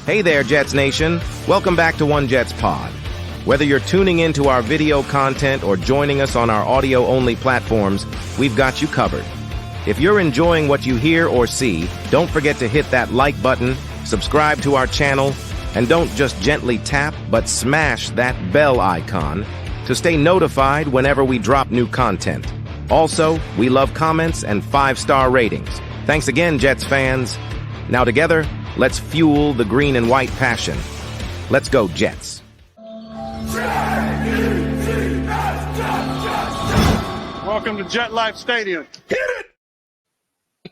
Hey there, Jets Nation. Welcome back to One Jets Pod. Whether you're tuning into our video content or joining us on our audio-only platforms, we've got you covered. If you're enjoying what you hear or see, don't forget to hit that like button, subscribe to our channel, and don't just gently tap, but smash that bell icon to stay notified whenever we drop new content. Also, we love comments and 5-star ratings. Thanks again, Jets fans. Now together, let's fuel the green and white passion. Let's go, Jets. Welcome to Jet Life Stadium. Hit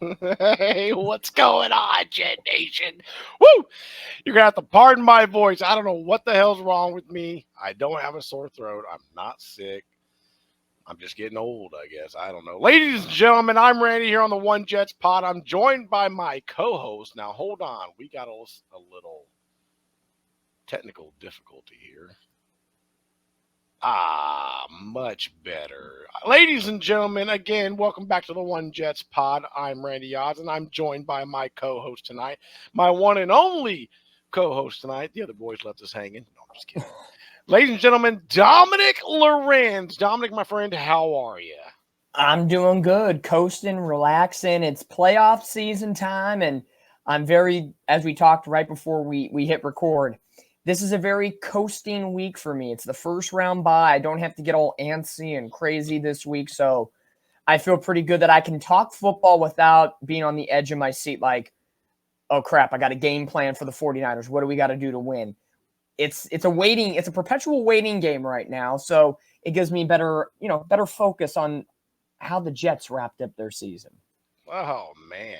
it! Hey, what's going on, Jet Nation? Woo! You're going to have to pardon my voice. I don't know what the hell's wrong with me. I don't have a sore throat. I'm not sick. I'm just getting old, I guess. I don't know. Ladies and gentlemen, I'm Randy here on the One Jets Pod. I'm joined by my co-host. Now, hold on. We got a little technical difficulty here. Much better. Ladies and gentlemen, again, welcome back to the One Jets Pod. I'm Randy Oz, and I'm joined by my co-host tonight, my one and only co-host tonight. The other boys left us hanging. No, I'm just kidding. Ladies and gentlemen, Dominic Lorenz. Dominic, my friend, how are you? I'm doing good, coasting, relaxing. It's playoff season time, and I'm very, as we talked right before we hit record, this is a very coasting week for me. It's the first round bye. I don't have to get all antsy and crazy this week, so I feel pretty good that I can talk football without being on the edge of my seat like, oh, crap, I got a game plan for the 49ers. What do we got to do to win? It's a perpetual waiting game right now, so it gives me better focus on how the Jets wrapped up their season. Oh man.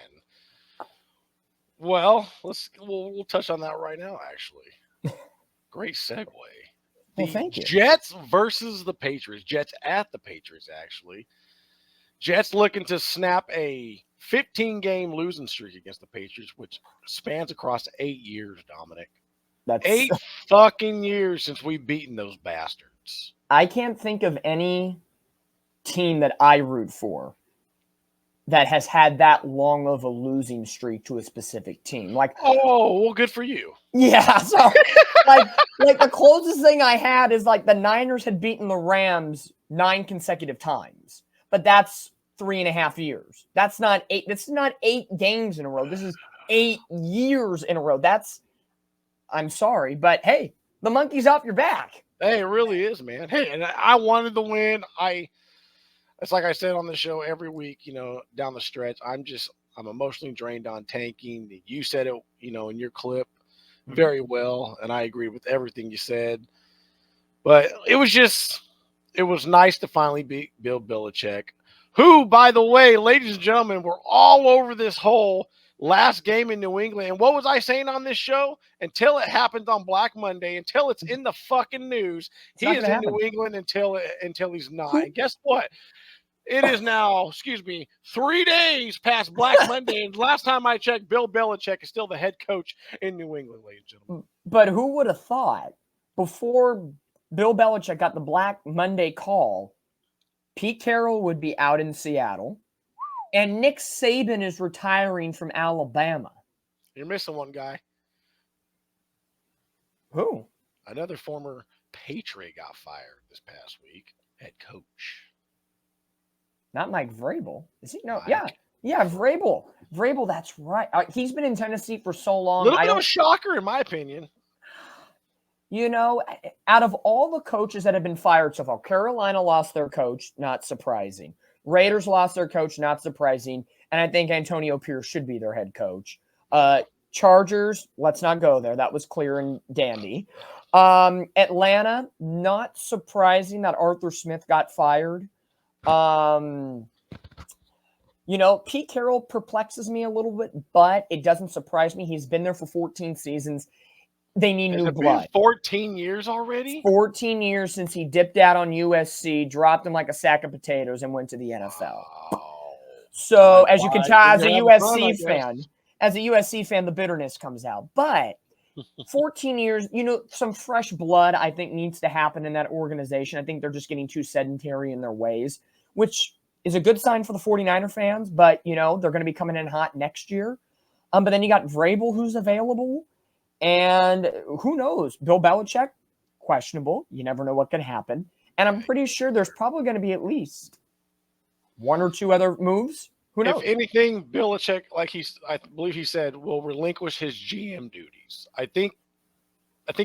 Well, we'll touch on that right now, actually. Great segue. Well, thank you. Jets versus the Patriots. Jets at the Patriots, actually. Jets looking to snap a 15-game losing streak against the Patriots, which spans across 8 years, Dominic. That's 8 fucking years since we've beaten those bastards. I can't think of any team that I root for that has had that long of a losing streak to a specific team. Like, oh, well, good for you. Yeah, so like the closest thing I had is like the Niners had beaten the Rams 9 consecutive times, but that's 3.5 years. That's not 8. That's not 8 games in a row. This is 8 years in a row. I'm sorry, but hey, the monkey's off your back. Hey, it really is, man. Hey, and I wanted to win. It's like I said on the show every week, down the stretch, I'm emotionally drained on tanking. You said it, in your clip very well, and I agree with everything you said. But it was nice to finally beat Bill Belichick, who, by the way, ladies and gentlemen, were all over this whole last game in New England. And what was I saying on this show? Until it happens on Black Monday, until it's in the fucking news, he is in New England until he's not. And guess what? It is now, 3 days past Black Monday. And last time I checked, Bill Belichick is still the head coach in New England, ladies and gentlemen. But who would have thought before Bill Belichick got the Black Monday call, Pete Carroll would be out in Seattle, and Nick Saban is retiring from Alabama. You're missing one guy. Who? Another former Patriot got fired this past week. Head coach. Not Mike Vrabel. Is he? No. Mike. Yeah, Vrabel. Vrabel, that's right. He's been in Tennessee for so long. A little bit of a shocker, in my opinion. Out of all the coaches that have been fired so far, Carolina lost their coach, not surprising. Raiders lost their coach, not surprising. And I think Antonio Pierce should be their head coach. Chargers, let's not go there. That was clear and dandy. Atlanta, not surprising that Arthur Smith got fired. Pete Carroll perplexes me a little bit, but it doesn't surprise me. He's been there for 14 seasons. They need new blood. 14 years already? 14 years since he dipped out on USC, dropped him like a sack of potatoes, and went to the NFL. Oh, so, as you can tell, as a USC fan, the bitterness comes out. But 14 years, some fresh blood, I think, needs to happen in that organization. I think they're just getting too sedentary in their ways, which is a good sign for the 49er fans. But, they're going to be coming in hot next year. But then you got Vrabel, who's available. And who knows? Bill Belichick, questionable. You never know what can happen. And I'm pretty sure there's probably going to be at least one or two other moves. Who knows? If anything, Belichick, I believe he said, will relinquish his GM duties. I think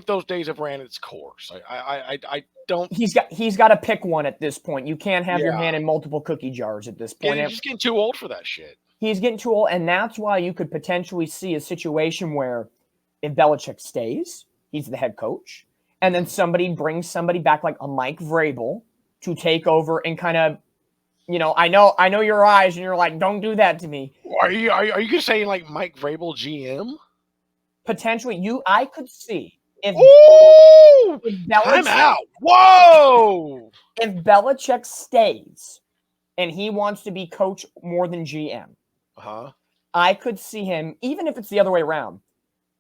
those days have ran its course. I don't. He's got to pick one at this point. You can't have your Yeah. hand in multiple cookie jars at this point. He's just getting too old for that shit. He's getting too old, and that's why you could potentially see a situation where if Belichick stays, he's the head coach, and then somebody brings somebody back like a Mike Vrabel to take over and kind of, I know your eyes, and you're like, don't do that to me. Are you just saying like Mike Vrabel GM? Potentially, I could see if Belichick, I'm out. Whoa! If Belichick stays and he wants to be coach more than GM, I could see him, even if it's the other way around,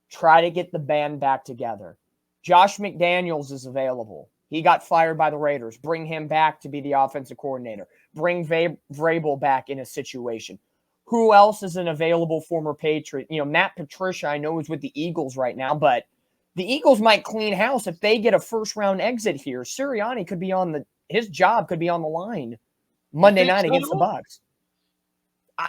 try to get the band back together. Josh McDaniels is available. He got fired by the Raiders. Bring him back to be the offensive coordinator. Bring Vrabel back in a situation. Who else is an available former Patriot? Matt Patricia, I know, is with the Eagles right now, but the Eagles might clean house if they get a first-round exit here. Sirianni could be his job could be on the line Monday night against the Bucs.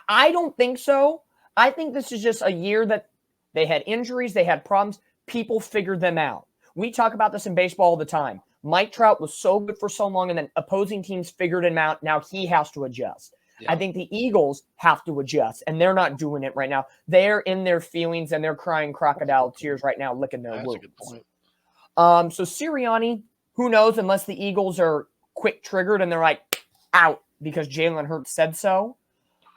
I don't think so. I think this is just a year that they had injuries, they had problems. People figured them out. We talk about this in baseball all the time. Mike Trout was so good for so long, and then opposing teams figured him out. Now he has to adjust. Yeah. I think the Eagles have to adjust, and they're not doing it right now. They're in their feelings, and they're crying crocodile tears right now, licking their wounds. That's a good point. So Sirianni, who knows, unless the Eagles are quick triggered and they're like, out, because Jalen Hurts said so.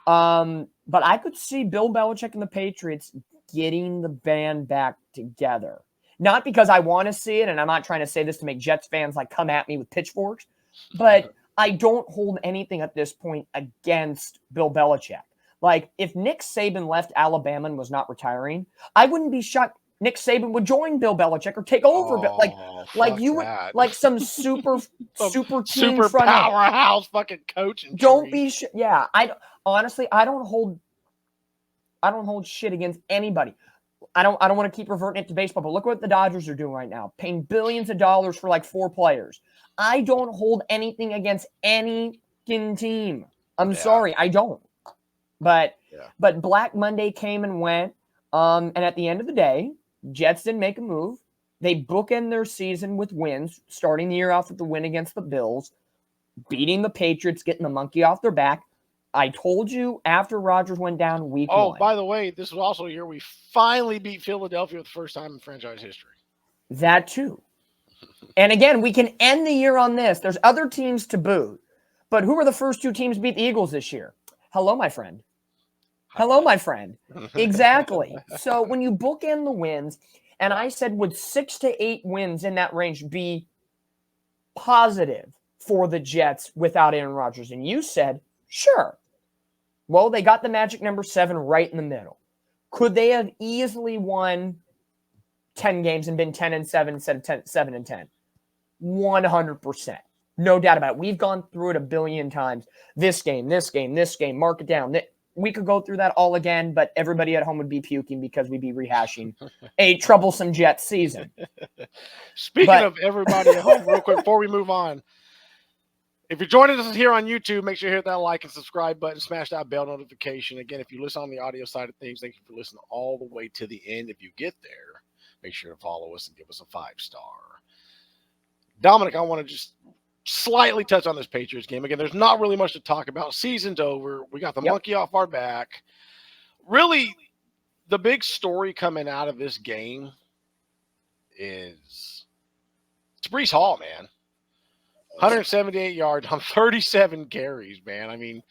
But I could see Bill Belichick and the Patriots getting the band back together. Not because I want to see it, and I'm not trying to say this to make Jets fans like come at me with pitchforks, but I don't hold anything at this point against Bill Belichick. Like, if Nick Saban left Alabama and was not retiring, I wouldn't be shocked Nick Saban would join Bill Belichick or take over. Like you would, like some super team front powerhouse fucking coach. Don't be yeah. I don't hold shit against anybody. I don't want to keep reverting it to baseball, but look what the Dodgers are doing right now, paying billions of dollars for like 4 players. I don't hold anything against any team. I'm sorry, I don't. But Black Monday came and went. And at the end of the day, Jets didn't make a move. They bookend their season with wins, starting the year off with the win against the Bills, beating the Patriots, getting the monkey off their back. I told you after Rodgers went down week 1. Oh, by the way, this was also a year we finally beat Philadelphia for the first time in franchise history. That too. And again, we can end the year on this. There's other teams to boot. But who are the first 2 teams to beat the Eagles this year? Hello, my friend. Hello, my friend. Exactly. So when you bookend the wins, and I said would 6 to 8 wins in that range be positive for the Jets without Aaron Rodgers? And you said, sure. Well, they got the magic number 7 right in the middle. Could they have easily won 10 games and been 10-7 instead of 7-10? 100%. No doubt about it. We've gone through it a billion times. This game, mark it down. We could go through that all again, but everybody at home would be puking because we'd be rehashing a troublesome Jets season. Speaking of everybody at home, real quick, before we move on, if you're joining us here on YouTube, make sure you hit that like and subscribe button, smash that bell notification. Again, if you listen on the audio side of things, thank you for listening all the way to the end. If you get there, make sure to follow us and give us a 5-star. Dominic, I want to just slightly touch on this Patriots game. Again, there's not really much to talk about. Season's over. We got the monkey off our back. Really, the big story coming out of this game is it's Breece Hall, man. 178 yards on 37 carries, man. I mean,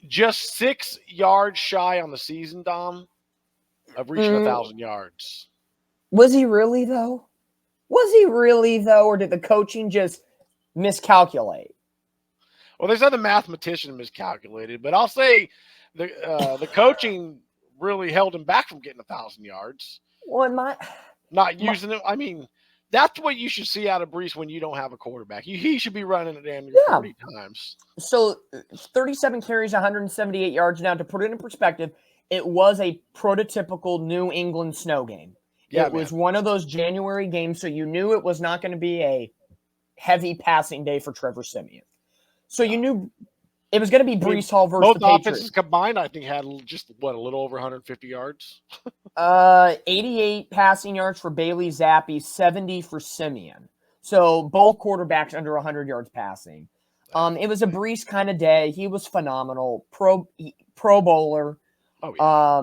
just 6 yards shy on the season, Dom, of reaching 1,000 yards. Was he really, though? Or did the coaching just miscalculate? Well, there's other mathematician miscalculated, but I'll say the coaching really held him back from getting 1,000 yards. Well, not using it. I mean, that's what you should see out of Breece when you don't have a quarterback. He should be running it damn near 40 times. So 37 carries, 178 yards. Now, to put it in perspective, it was a prototypical New England snow game. Yeah, It was one of those January games, so you knew it was not going to be a heavy passing day for Trevor Siemian. So you knew it was going to be Breece Hall versus both the Patriots. offenses combined, I think, had just a little over 150 yards. 88 passing yards for Bailey Zappi, 70 for Siemian. So both quarterbacks under 100 yards passing. It was a Breece kind of day. He was phenomenal. Pro bowler. Oh yeah.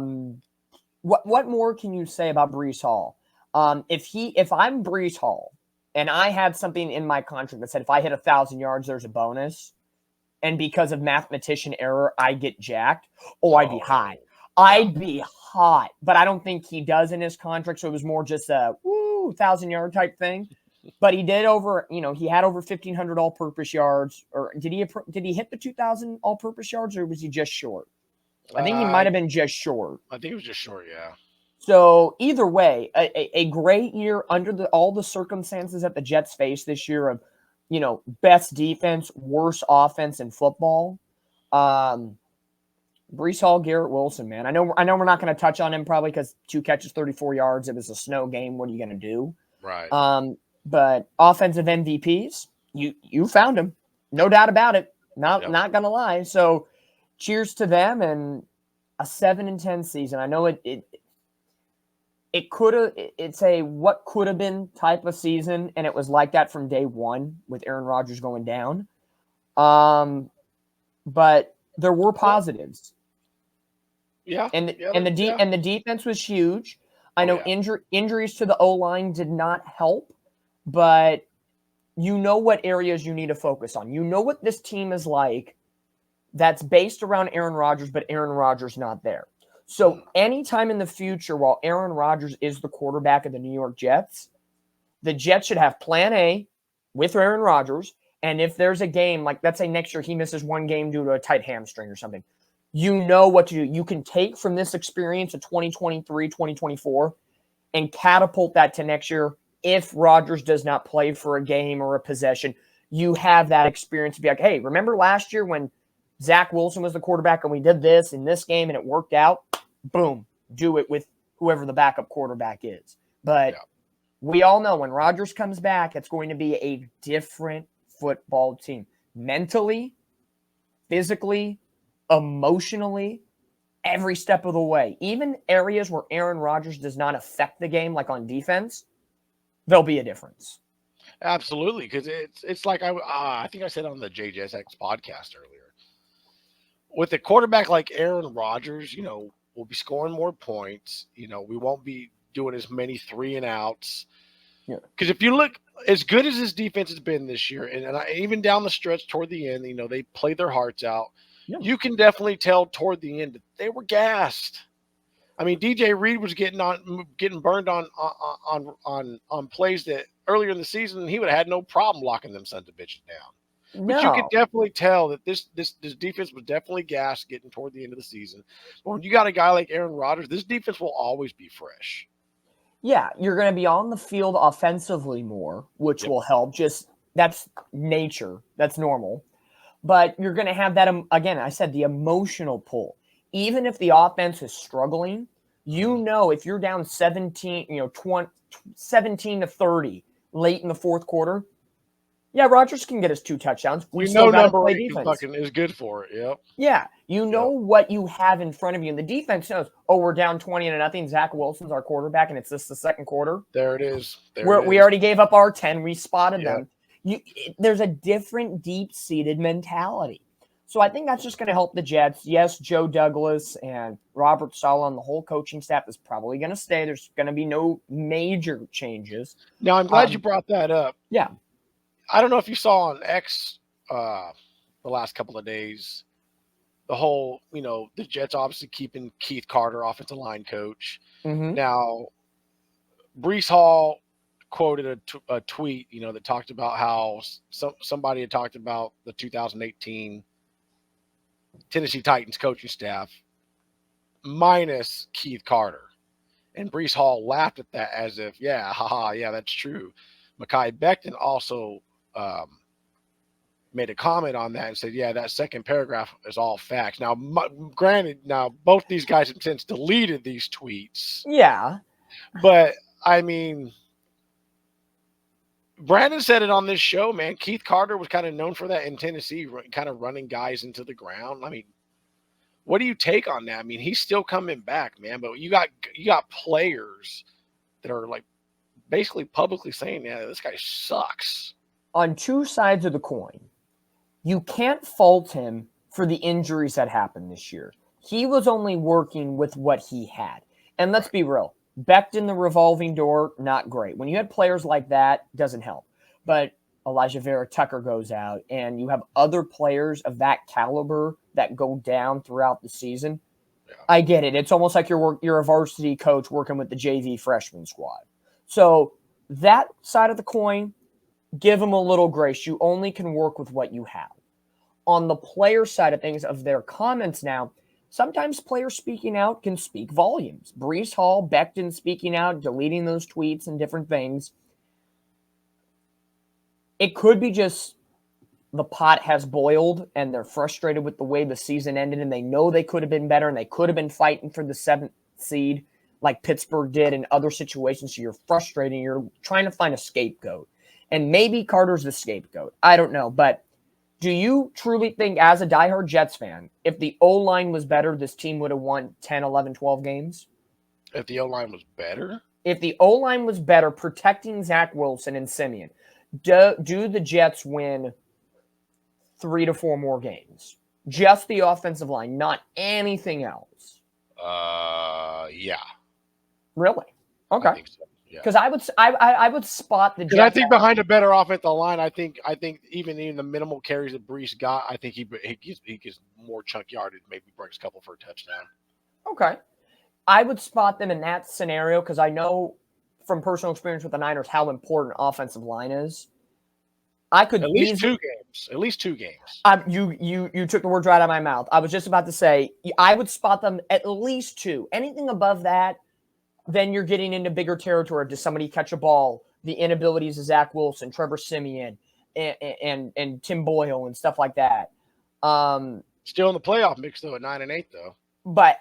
What more can you say about Breece Hall? If I'm Breece Hall and I had something in my contract that said if I hit 1,000 yards, there's a bonus, and because of mathematician error, I get jacked. I'd be high. I'd be hot, but I don't think he does in his contract. So it was more just a 1,000-yard type thing. But he did he had over 1,500 all-purpose yards. Or did he hit the 2,000 all-purpose yards, or was he just short? I think he might have been just short. I think it was just short, yeah. So either way, a great year under all the circumstances that the Jets faced this year of, best defense, worst offense in football. Breece Hall, Garrett Wilson, man. I know we're not going to touch on him probably because 2 catches, 34 yards. It was a snow game. What are you going to do? Right. But offensive MVPs, you found him, no doubt about it. Not going to lie. So cheers to them and a 7-10 season. I know it's a what could have been type of season, and it was like that from day one with Aaron Rodgers going down. But there were positives. Yeah. And the defense was huge. I know injuries to the O-line did not help, but you know what areas you need to focus on. You know what this team is like that's based around Aaron Rodgers, but Aaron Rodgers not there. So anytime in the future while Aaron Rodgers is the quarterback of the New York Jets, the Jets should have plan A with Aaron Rodgers. And if there's a game, like let's say next year he misses one game due to a tight hamstring or something, you know what to do. You can take from this experience of 2023, 2024 and catapult that to next year. If Rodgers does not play for a game or a possession, you have that experience to be like, hey, remember last year when Zach Wilson was the quarterback and we did this in this game and it worked out? Boom, do it with whoever the backup quarterback is. But we all know when Rodgers comes back, it's going to be a different football team. Mentally, physically, emotionally, every step of the way. Even areas where Aaron Rodgers does not affect the game, like on defense, there'll be a difference. Absolutely, because it's like I think I said on the JJSX podcast earlier. With a quarterback like Aaron Rodgers, we'll be scoring more points. We won't be doing as many 3-and-outs. Yeah. Because if you look, as good as his defense has been this year, and even down the stretch toward the end, they played their hearts out. Yeah. You can definitely tell toward the end that they were gassed. I mean, DJ Reed was getting burned on plays that earlier in the season he would have had no problem locking them sons of bitches down. But you could definitely tell that this defense was definitely gassed getting toward the end of the season. But when you got a guy like Aaron Rodgers, this defense will always be fresh. Yeah, you're going to be on the field offensively more, which will help. That's nature. That's normal. But you're going to have that, again, I said the emotional pull. Even if the offense is struggling, if you're down 17 to 30 late in the fourth quarter, Rodgers can get his 2 touchdowns. We still got to play defense. Is good for it. Yep. Yeah, what you have in front of you, and the defense knows. We're down 20-0. Zach Wilson's our quarterback, and it's just the second quarter. There it is. We already gave up our 10. We spotted them. There's a different deep-seated mentality. So I think that's just going to help the Jets. Yes, Joe Douglas and Robert Saleh and the whole coaching staff is probably going to stay. There's going to be no major changes. Now, I'm glad you brought that up. Yeah. I don't know if you saw on X the last couple of days, the whole, the Jets obviously keeping Keith Carter, offensive line coach. Mm-hmm. Now, Breece Hall quoted a tweet, that talked about how somebody had talked about the 2018 Tennessee Titans coaching staff minus Keith Carter. And Breece Hall laughed at that as if, that's true. Mekhi Becton also made a comment on that and said, that second paragraph is all facts. Now, granted, both these guys have since deleted these tweets. Yeah. But I mean, Brandon said it on this show, man. Keith Carter was kind of known for that in Tennessee, kind of running guys into the ground. I mean, what do you take on that? I mean, he's still coming back, man. But you got players that are like basically publicly saying, "Yeah, this guy sucks." On two sides of the coin, you can't fault him for the injuries that happened this year. He was only working with what he had. And let's be real, Becton, the revolving door, not great. When you had players like that, doesn't help. But Elijah Vera Tucker goes out, and you have other players of that caliber that go down throughout the season. Yeah. I get it. It's almost like you're a varsity coach working with the JV freshman squad. So that side of the coin, give them a little grace. You only can work with what you have. On the player side of things, of their comments now, sometimes players speaking out can speak volumes. Breece Hall, Becton speaking out, deleting those tweets and different things. It could be just the pot has boiled and they're frustrated with the way the season ended, and they know they could have been better and they could have been fighting for the 7th seed like Pittsburgh did in other situations. So you're frustrated and you're trying to find a scapegoat. And maybe Carter's the scapegoat. I don't know. But do you truly think, as a diehard Jets fan, if the O-line was better, this team would have won 10, 11, 12 games? If the O-line was better? If the O-line was better, protecting Zach Wilson and Simeon, do the Jets win 3 to 4 more games? Just the offensive line, not anything else. Yeah. Really? Okay. I think so. Yeah. Because I would spot the Jets. Because I think behind a better offensive line, I think even in the minimal carries that Breece got, I think he gets more chunk yardage, maybe breaks a couple for a touchdown. Okay. I would spot them in that scenario because I know from personal experience with the Niners how important offensive line is. I could at least 2 games. At least 2 games. You took the words right out of my mouth. I was just about to say I would spot them at least 2. Anything above that, then you're getting into bigger territory. Does somebody catch a ball? The inabilities of Zach Wilson, Trevor Siemian, and Tim Boyle and stuff like that. Still in the playoff mix though at 9-8 though.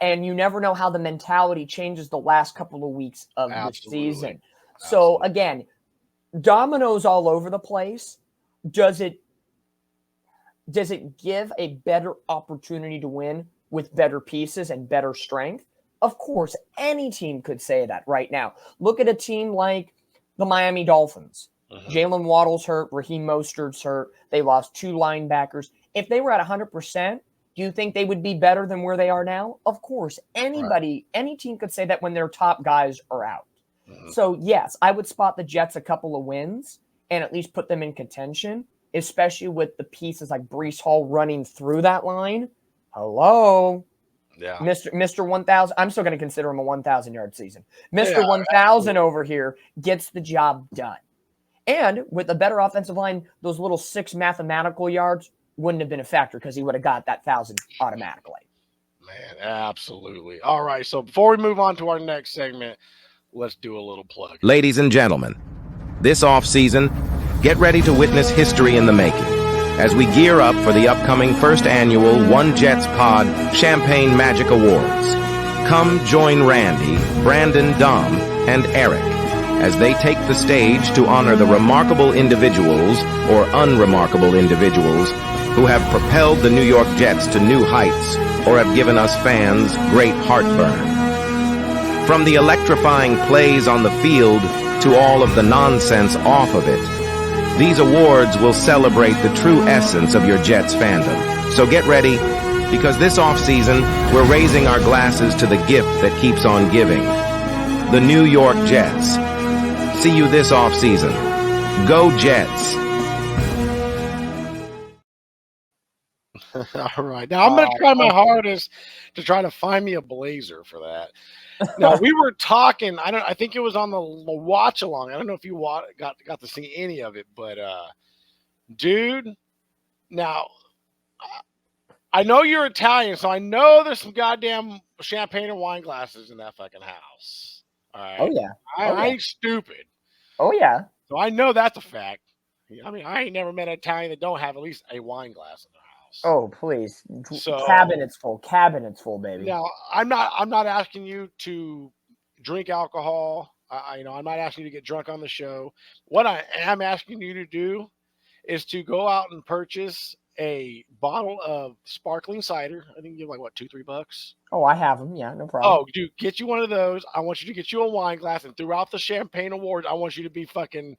And you never know how the mentality changes the last couple of weeks of the season. So again, dominoes all over the place. Does it give a better opportunity to win with better pieces and better strength? Of course, any team could say that right now. Look at a team like the Miami Dolphins. Jalen Waddle's hurt. Raheem Mostert's hurt. They lost 2 linebackers. If they were at 100%, do you think they would be better than where they are now? Of course. Any team could say that when their top guys are out. So, yes, I would spot the Jets a couple of wins and at least put them in contention, especially with the pieces like Breece Hall running through that line. Hello. Yeah. Mr. 1,000. I'm still going to consider him a 1,000-yard season. Mr. 1,000 over here gets the job done. And with a better offensive line, those little 6 mathematical yards wouldn't have been a factor because he would have got that 1,000 automatically. Man, absolutely. All right, so before we move on to our next segment, let's do a little plug. Ladies and gentlemen, this offseason, get ready to witness history in the making as we gear up for the upcoming first annual One Jets Pod Champagne Magic Awards. Come join Randy, Brandon, Dom, and Eric as they take the stage to honor the remarkable individuals or unremarkable individuals who have propelled the New York Jets to new heights or have given us fans great heartburn. From the electrifying plays on the field to all of the nonsense off of it, these awards will celebrate the true essence of your Jets fandom. So get ready, because this offseason, we're raising our glasses to the gift that keeps on giving. The New York Jets. See you this offseason. Go Jets! All right. Now, I'm going to try my hardest to try to find me a blazer for that. Now, we were talking, I think it was on the watch along. I don't know if you got to see any of it, but dude, now I know you're Italian, so I know there's some goddamn champagne and wine glasses in that fucking house. All right. Oh, yeah. I ain't stupid. Oh, yeah. So I know that's a fact. I mean, I ain't never met an Italian that don't have at least a wine glass in their house. Oh, please. So, cabinets full, baby. Now, I'm not asking you to drink alcohol I'm not asking you to get drunk on the show. What I am asking you to do is to go out and purchase a bottle of sparkling cider. I think you give like what, $2-3? Oh, I have them. Yeah, no problem. Oh, dude, get you one of those. I want you to get you a wine glass, and throughout the champagne awards, I want you to be fucking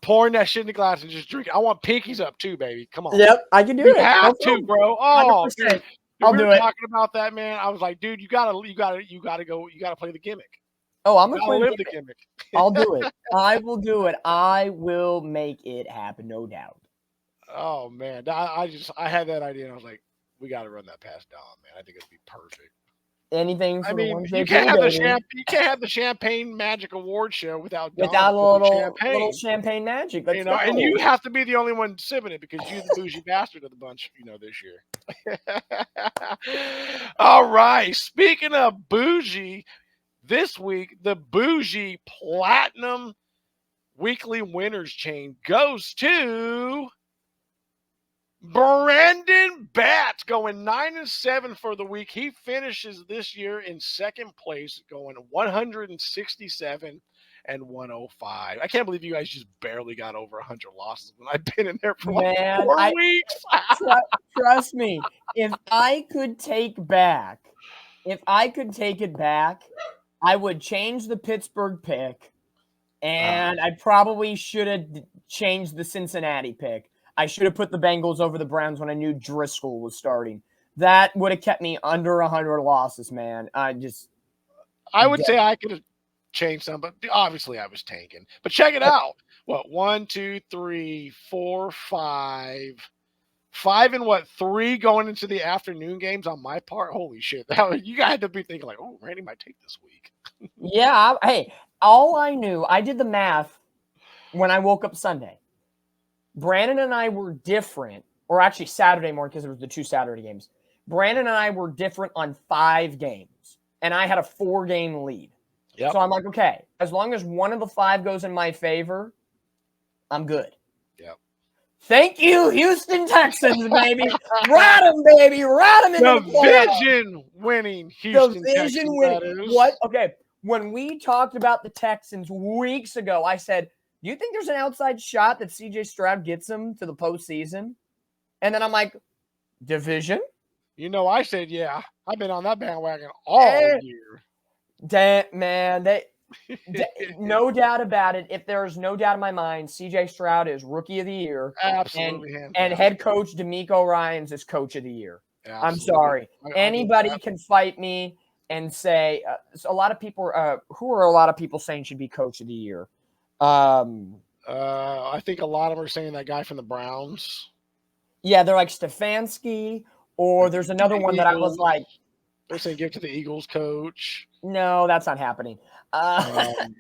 pouring that shit in the glass and just drink it. I want pinkies up too, baby. Come on. Yep, I can do You it. have No to, problem. bro. Oh, 100%. dude. I'll We do were it. talking about that, man. I was like, dude, you gotta play the gimmick. Oh, I'm You gonna gotta play live the the game. gimmick. I'll do it. I will do it. I will make it happen, no doubt. Oh man, I had that idea, and I was like, we got to run that past Don, man. I think it'd be perfect. Anything for I the mean, one you JP, can't have baby. you can't have the Champagne Magic Award show without Don Without a sipping little champagne magic. Let's go. and you have to be the only one sipping it because you're the bougie bastard of the bunch, this year. All right. Speaking of bougie, this week the bougie platinum weekly winners chain goes to Brandon Batts, going 9-7 for the week. He finishes this year in second place, going 167 and 105. I can't believe you guys just barely got over 100 losses when I've been in there for like 4 weeks. Trust me, if I could take it back, I would change the Pittsburgh pick, and I probably should have changed the Cincinnati pick. I should have put the Bengals over the Browns when I knew Driscoll was starting. That would have kept me under 100 losses, man. I would say I could have changed some, but obviously I was tanking. But check it out. What, 1, 2, 3, 4, 5. 5 and what, 3 going into the afternoon games on my part? Holy shit. You guys had to be thinking like, oh, Randy might take this week. Yeah. Hey, all I knew, I did the math when I woke up Sunday. Brandon and I were different, or actually Saturday morning because it was the 2 Saturday games. Brandon and I were different on 5 games, and I had a 4-game lead. Yep. So I'm like, okay, as long as one of the 5 goes in my favor, I'm good. Yep. Thank you, Houston Texans, baby. Ride them, baby. Ride them in the division-winning Houston Texans. Division-winning. What? Okay, when we talked about the Texans weeks ago, I said, do you think there's an outside shot that CJ Stroud gets them to the postseason? And then I'm like, division? I said, yeah. I've been on that bandwagon all year. No doubt about it. If there's no doubt in my mind, CJ Stroud is Rookie of the Year. Absolutely. And head coach DeMeco Ryans is Coach of the Year. Absolutely. I'm sorry. Anybody can fight me and say, so a lot of people, who are a lot of people saying should be Coach of the Year? I think a lot of them are saying that guy from the Browns. Yeah, they're like Stefanski, or there's another one that I was like, they're saying give to the Eagles coach. No, that's not happening. I'm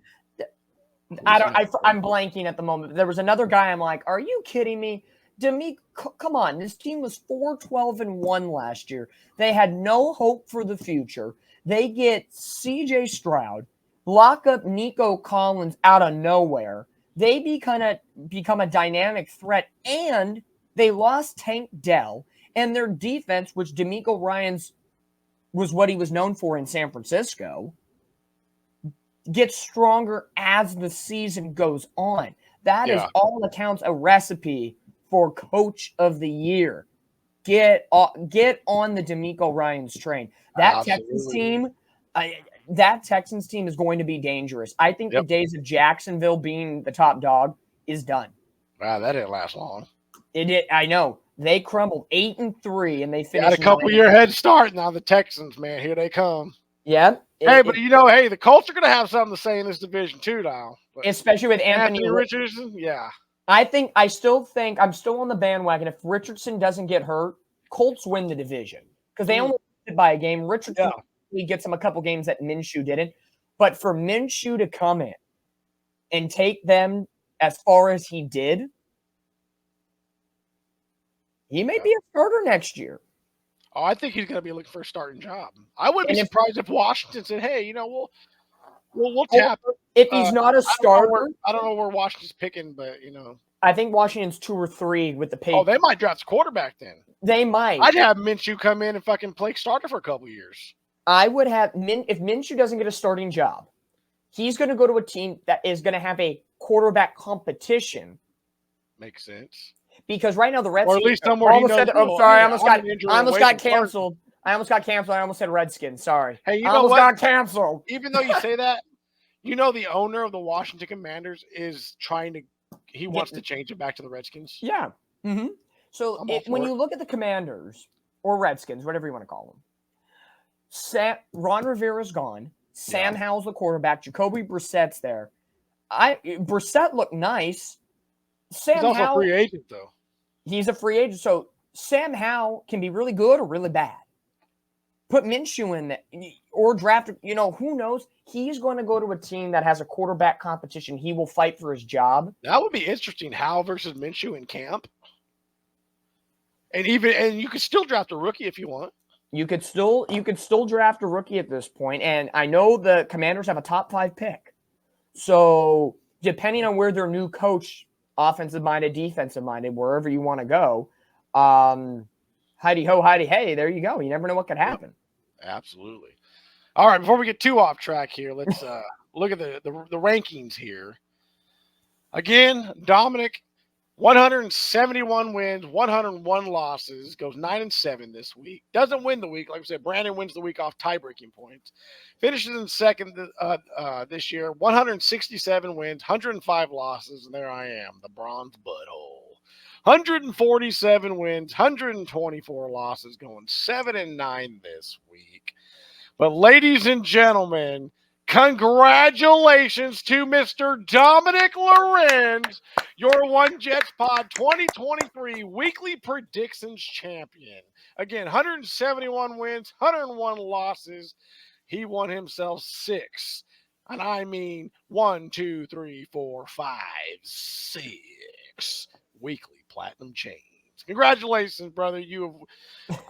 blanking at the moment. There was another guy. I'm like, are you kidding me? Come on. This team was 4-12-1 last year. They had no hope for the future. They get CJ Stroud, lock up Nico Collins out of nowhere. They become a dynamic threat, and they lost Tank Dell, and their defense, which DeMeco Ryans was what he was known for in San Francisco, gets stronger as the season goes on. That is all accounts a recipe for Coach of the Year. Get on the DeMeco Ryans train. That Texans team is going to be dangerous. I think the days of Jacksonville being the top dog is done. Wow, that didn't last long. It did. I know. They crumbled 8-3, and they finished. Got a couple-year head start now. The Texans, man, here they come. Yeah. The Colts are going to have something to say in this division too now. Especially with Anthony Richardson. Yeah. I'm still on the bandwagon. If Richardson doesn't get hurt, Colts win the division because they only won by a game. Richardson gets them a couple games that Minshew didn't. But for Minshew to come in and take them as far as he did, he may be a starter next year. Oh, I think he's going to be looking for a starting job. I wouldn't be surprised if Washington said, "Hey, we'll tap." If he's not a starter, I don't know where Washington's picking, but I think Washington's 2 or 3 with the Patriots. Oh, they might draft a quarterback then. They might. I'd have Minshew come in and fucking play starter for a couple years. I would have if Minshew doesn't get a starting job, he's going to go to a team that is going to have a quarterback competition. Makes sense. Because right now the Redskins, or at least somewhere he knows. I almost got canceled. I almost said Redskins. Sorry. Hey, you I know almost what? got canceled. Even though you say that, the owner of the Washington Commanders is he wants to change it back to the Redskins. Yeah. Mm-hmm. So when you look at the Commanders or Redskins, whatever you want to call them, Ron Rivera's gone. Sam Howell's the quarterback. Jacoby Brissett's there. Brissett looked nice. He's also a free agent, though. He's a free agent. So Sam Howell can be really good or really bad. Put Minshew in there or draft, who knows? He's going to go to a team that has a quarterback competition. He will fight for his job. That would be interesting. Howell versus Minshew in camp. And you could still draft a rookie if you want. You could still draft a rookie at this point. And I know the Commanders have a top 5 pick. So depending on where their new coach, offensive minded, defensive minded, wherever you want to go, Heidi ho, Heidi hey, there you go. You never know what could happen. Absolutely. All right, before we get too off track here, let's look at the rankings here. Again, Dominic, 171 wins, 101 losses, goes 9-7 this week. Doesn't win the week. Like I said, Brandon wins the week off tie-breaking points. Finishes in second this year, 167 wins, 105 losses, and there I am, the bronze butthole. 147 wins, 124 losses, going 7-9 this week. But ladies and gentlemen, congratulations to Mr. Dominic Lorenz, your One Jets Pod 2023 Weekly Predictions Champion. Again, 171 wins, 101 losses. He won himself 6. And I mean 1, 2, 3, 4, 5, 6 weekly platinum chains. Congratulations, brother.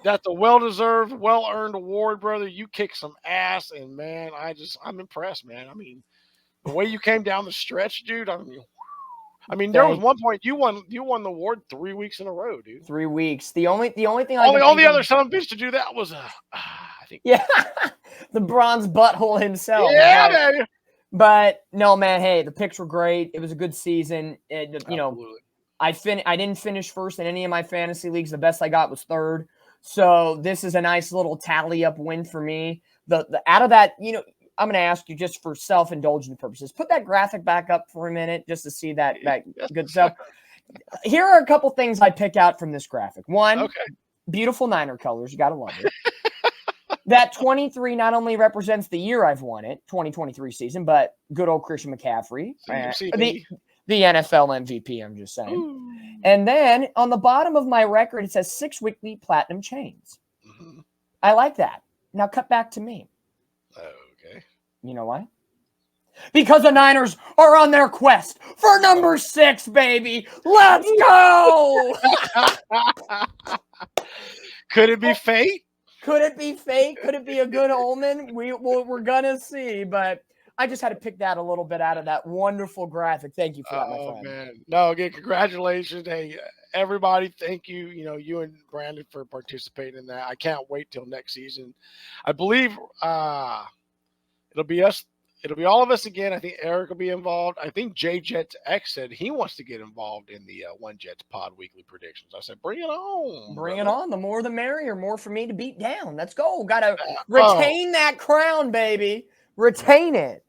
That's a well-deserved, well-earned award, brother. You kicked some ass, and man, I'm impressed, man. I mean, the way you came down the stretch, dude. I mean, there was one point you won the award 3 weeks in a row, dude. 3 weeks. The only thing all the other son of a bitch to do that was I think the bronze butthole himself. Yeah, baby. But no, man. Hey, the picks were great. It was a good season. Absolutely. I didn't finish first in any of my fantasy leagues. The best I got was third. So this is a nice little tally up win for me. The out of that, I'm going to ask you just for self-indulgent purposes. Put that graphic back up for a minute just to see that good stuff. Here are a couple things I pick out from this graphic. One, beautiful Niner colors. You got to love it. That 23 not only represents the year I've won it, 2023 season, but good old Christian McCaffrey. The NFL MVP, I'm just saying. Ooh. And then on the bottom of my record, it says 6 weekly platinum chains. Mm-hmm. I like that. Now cut back to me. Okay. You know why? Because the Niners are on their quest for number 6, baby. Let's go! Could it be fate? Could it be fate? Could it be a good omen? We're going to see, but I just had to pick that a little bit out of that wonderful graphic. Thank you for that, my friend. Oh, man. No, again, congratulations. Hey, everybody, thank you, you and Brandon for participating in that. I can't wait till next season. I believe it'll be us. It'll be all of us again. I think Eric will be involved. I think J Jets X said he wants to get involved in the One Jets Pod Weekly Predictions. I said, bring it on. Bring it on. The more the merrier. More for me to beat down. Let's go. Got to retain that crown, baby. Retain it.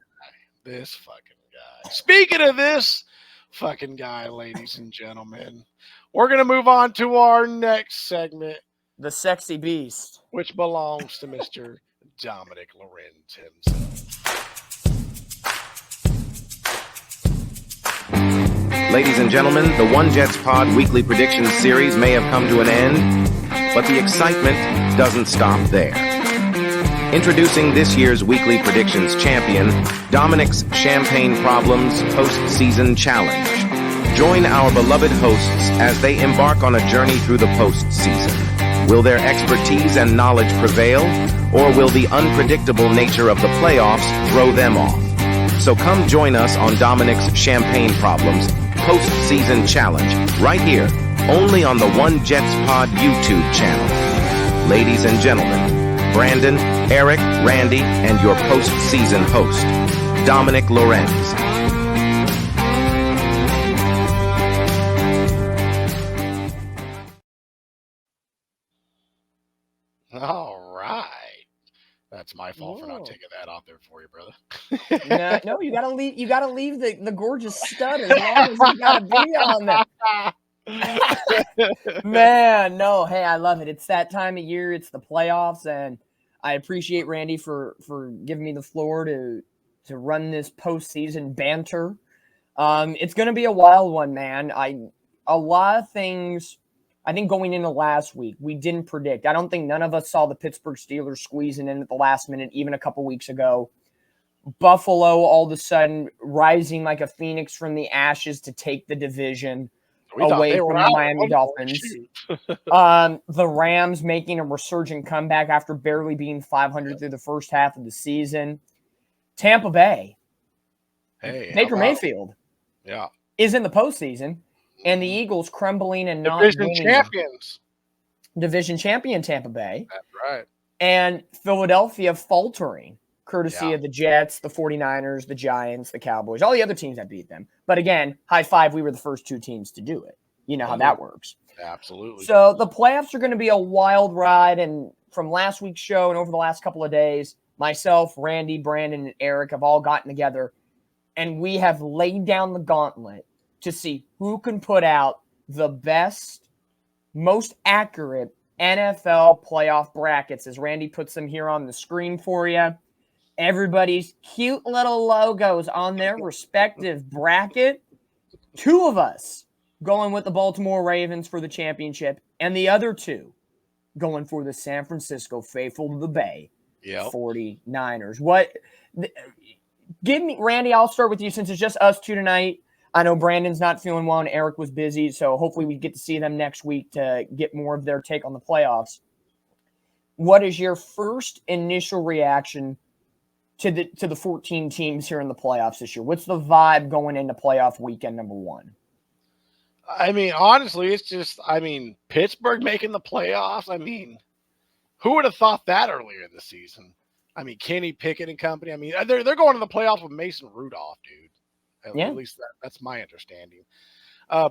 This fucking guy. Speaking of this fucking guy, ladies and gentlemen, we're going to move on to our next segment. The Sexy Beast. Which belongs to Mr. Dominic Lorenz himself. Ladies and gentlemen, the One Jets Pod Weekly Predictions series may have come to an end, but the excitement doesn't stop there. Introducing this year's Weekly Predictions champion, Dominic's Champagne Problems Postseason Challenge. Join our beloved hosts as they embark on a journey through the postseason. Will their expertise and knowledge prevail, or will the unpredictable nature of the playoffs throw them off? So come join us on Dominic's Champagne Problems Postseason Challenge, right here, only on the One Jets Pod YouTube channel. Ladies and gentlemen, Brandon, Eric, Randy, and your postseason host, Dominic Lorenz. All right. That's my fault for not Whoa. taking that out there for you, brother. No, you gotta leave. You gotta leave the gorgeous stud as long as you gotta be on there. Man, no, hey, I love it. It's that time of year. It's the playoffs, and I appreciate Randy for giving me the floor to run this postseason banter. It's gonna be a wild one, man. A lot of things. I think going into last week, we didn't predict. I don't think none of us saw the Pittsburgh Steelers squeezing in at the last minute, even a couple weeks ago. Buffalo all of a sudden rising like a phoenix from the ashes to take the division away from the Miami Dolphins. The Rams making a resurgent comeback after barely being 500 through the first half of the season. Tampa Bay, Baker Mayfield, is in the postseason. And the Eagles crumbling and not winning. Division champion Tampa Bay. That's right. And Philadelphia faltering, courtesy of the Jets, the 49ers, the Giants, the Cowboys, all the other teams that beat them. But again, high five, we were the first two teams to do it. You know how that works. Absolutely. So the playoffs are going to be a wild ride. And from last week's show and over the last couple of days, myself, Randy, Brandon, and Eric have all gotten together. And we have laid down the gauntlet to see who can put out the best, most accurate NFL playoff brackets, as Randy puts them here on the screen for you. Everybody's cute little logos on their respective bracket. Two of us going with the Baltimore Ravens for the championship, and the other two going for the San Francisco faithful to the Bay 49ers. Give me, Randy, I'll start with you since it's just us two tonight. I know Brandon's not feeling well and Eric was busy, so hopefully we get to see them next week to get more of their take on the playoffs. What is your first initial reaction to the 14 teams here in the playoffs this year? What's the vibe going into playoff weekend number one? I mean, honestly, it's just, Pittsburgh making the playoffs. I mean, who would have thought that earlier in the season? I mean, Kenny Pickett and company. I mean, they're going to the playoffs with Mason Rudolph, dude. At least that's my understanding.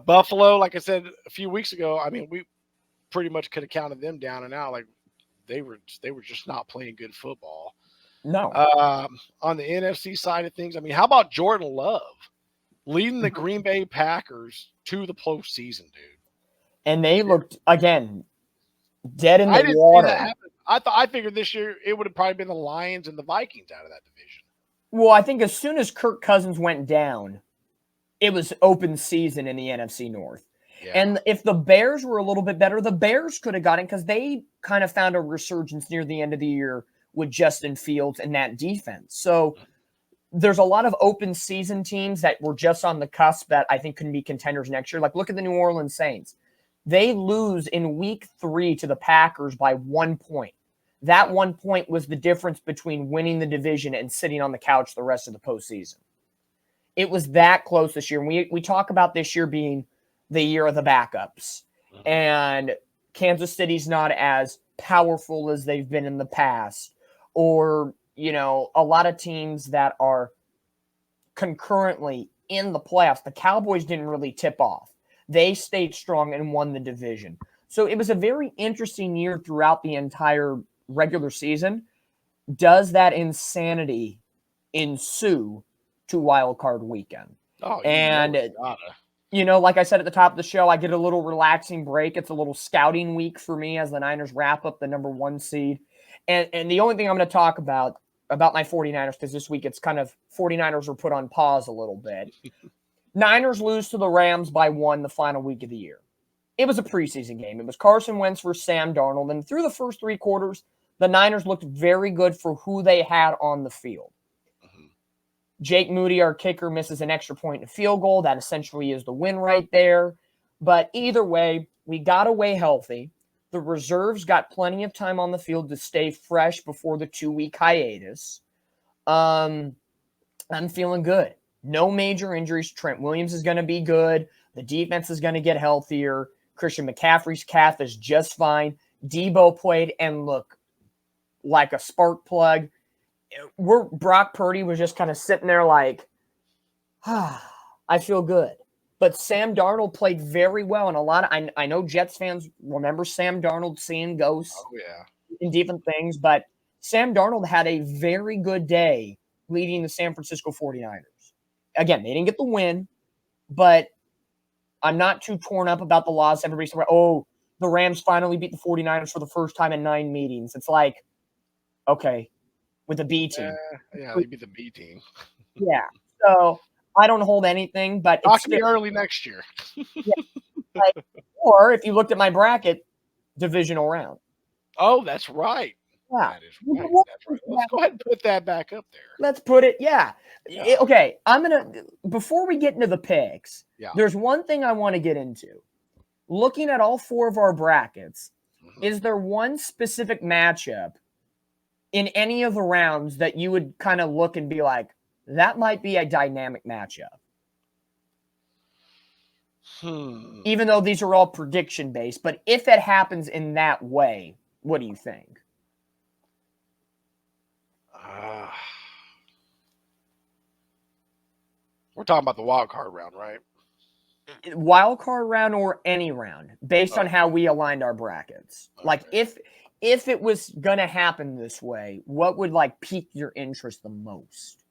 Buffalo, like I said a few weeks ago, I mean, we pretty much could have counted them down and out. Like they were just not playing good football. No. On the NFC side of things, I mean, how about Jordan Love leading the Green Bay Packers to the postseason, dude? And they looked, again, dead in the water. I figured this year it would have probably been the Lions and the Vikings out of that division. Well, I think as soon as Kirk Cousins went down, it was open season in the NFC North. Yeah. And if the Bears were a little bit better, the Bears could have gotten it because they kind of found a resurgence near the end of the year with Justin Fields and that defense. So there's a lot of open season teams that were just on the cusp that I think can be contenders next year. Like, look at the New Orleans Saints. They lose in week 3 to the Packers by 1 point. That 1 point was the difference between winning the division and sitting on the couch the rest of the postseason. It was that close this year. And we talk about this year being the year of the backups. And Kansas City's not as powerful as they've been in the past. Or, you know, a lot of teams that are concurrently in the playoffs. The Cowboys didn't really tip off. They stayed strong and won the division. So it was a very interesting year throughout the entire regular season. Does that insanity ensue to wild card weekend? You know, like I said at the top of the show, I get a little relaxing break. It's a little scouting week for me as the Niners wrap up the number 1 seed. And the only thing I'm going to talk about my 49ers, because this week it's kind of 49ers were put on pause a little bit. Niners lose to the Rams by 1 the final week of the year. It was a preseason game. It was Carson Wentz versus Sam Darnold. And through the first 3 quarters, the Niners looked very good for who they had on the field. Jake Moody, our kicker, misses an extra point and a field goal. That essentially is the win right there. But either way, we got away healthy. The reserves got plenty of time on the field to stay fresh before the 2-week hiatus. I'm feeling good. No major injuries. Trent Williams is going to be good. The defense is going to get healthier. Christian McCaffrey's calf is just fine. Debo played and looked like a spark plug. where Brock Purdy was just kind of sitting there like, I feel good. But Sam Darnold played very well, and a lot of I know Jets fans remember Sam Darnold seeing ghosts in different things, but Sam Darnold had a very good day leading the San Francisco 49ers. Again, they didn't get the win, but I'm not too torn up about the loss. Everybody's like, oh, the Rams finally beat the 49ers for the first time in 9 meetings. It's like, okay, with the B team. Yeah, they beat the B team. Yeah. So I don't hold anything, but Not to be early next year. Or if you looked at my bracket, divisional round. Oh, that's right. Yeah. That is right. That's right. Let's go ahead and put that back up there. Let's put it, okay, before we get into the picks, there's one thing I want to get into. Looking at all 4 of our brackets, is there one specific matchup in any of the rounds that you would kind of look and be like, that might be a dynamic matchup? Even though these are all prediction based, but if it happens in that way, what do you think? We're talking about the wild card round, right? Wild card round or any round, based on how we aligned our brackets. Okay. Like if it was gonna happen this way, what would like pique your interest the most?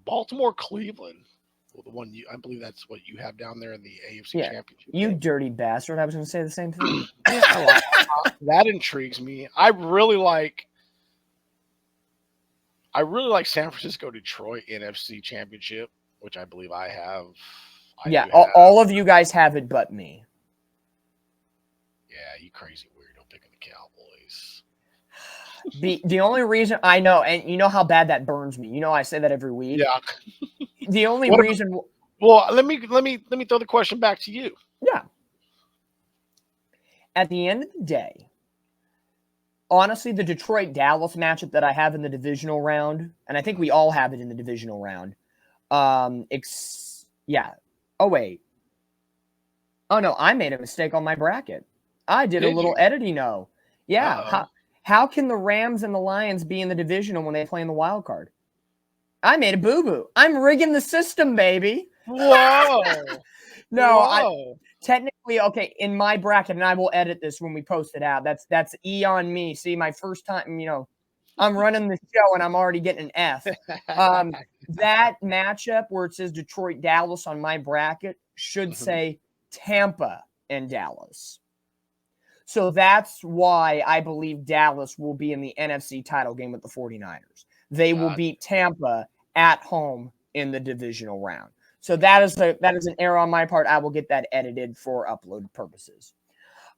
Baltimore, Cleveland. Well, the one I believe that's what you have down there in the AFC Championship. You dirty bastard! I was going to say the same thing. That intrigues me. I really like San Francisco, Detroit NFC Championship, which I believe I have. All of you guys have it, but me. Yeah, you crazy weirdo picking the Cowboys. The only reason I know, and you know how bad that burns me. You know I say that every week. Yeah. The only reason. Well, let me throw the question back to you. Yeah. At the end of the day, honestly, the Detroit-Dallas matchup that I have in the divisional round, and I think we all have it in the divisional round. Oh wait. Oh no, I made a mistake on my bracket. I did a little editing. Yeah. How can the Rams and the Lions be in the divisional when they play in the wild card? I made a boo-boo. I'm rigging the system, baby. Whoa. No, technically, okay, in my bracket, and I will edit this when we post it out. That's E on me. See, my first time, I'm running the show and I'm already getting an F. That matchup where it says Detroit, Dallas on my bracket should say Tampa and Dallas. So that's why I believe Dallas will be in the NFC title game with the 49ers. They will beat Tampa at home in the divisional round. So that is an error on my part. I will get that edited for upload purposes.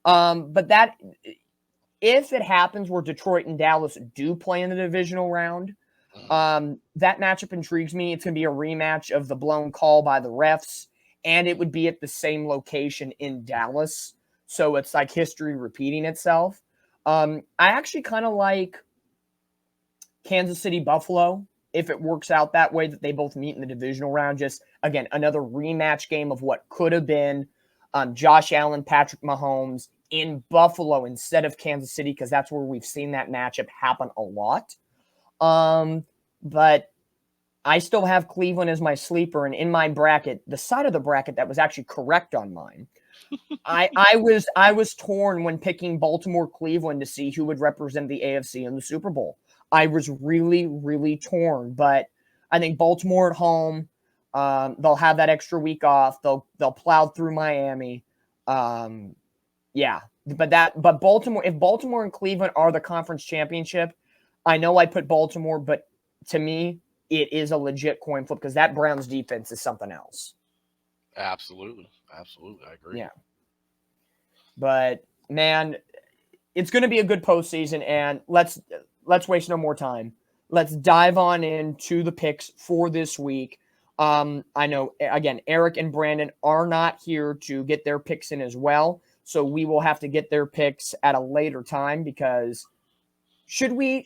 But that, if it happens where Detroit and Dallas do play in the divisional round, that matchup intrigues me. It's going to be a rematch of the blown call by the refs, and it would be at the same location in Dallas. So it's like history repeating itself. I actually kind of like Kansas City, Buffalo, if it works out that way that they both meet in the divisional round. Just, again, another rematch game of what could have been Josh Allen, Patrick Mahomes in Buffalo instead of Kansas City, because that's where we've seen that matchup happen a lot. But I still have Cleveland as my sleeper, and in my bracket, the side of the bracket that was actually correct on mine, I was torn when picking Baltimore, Cleveland to see who would represent the AFC in the Super Bowl. I was really, really torn, but I think Baltimore at home, they'll have that extra week off. They'll plow through Miami. But Baltimore, if Baltimore and Cleveland are the conference championship, I know I put Baltimore, but to me, it is a legit coin flip because that Browns defense is something else. Absolutely. I agree. Yeah. But man, it's going to be a good postseason, and let's waste no more time. Let's dive on into the picks for this week. I know, again, Eric and Brandon are not here to get their picks in as well, so we will have to get their picks at a later time because should we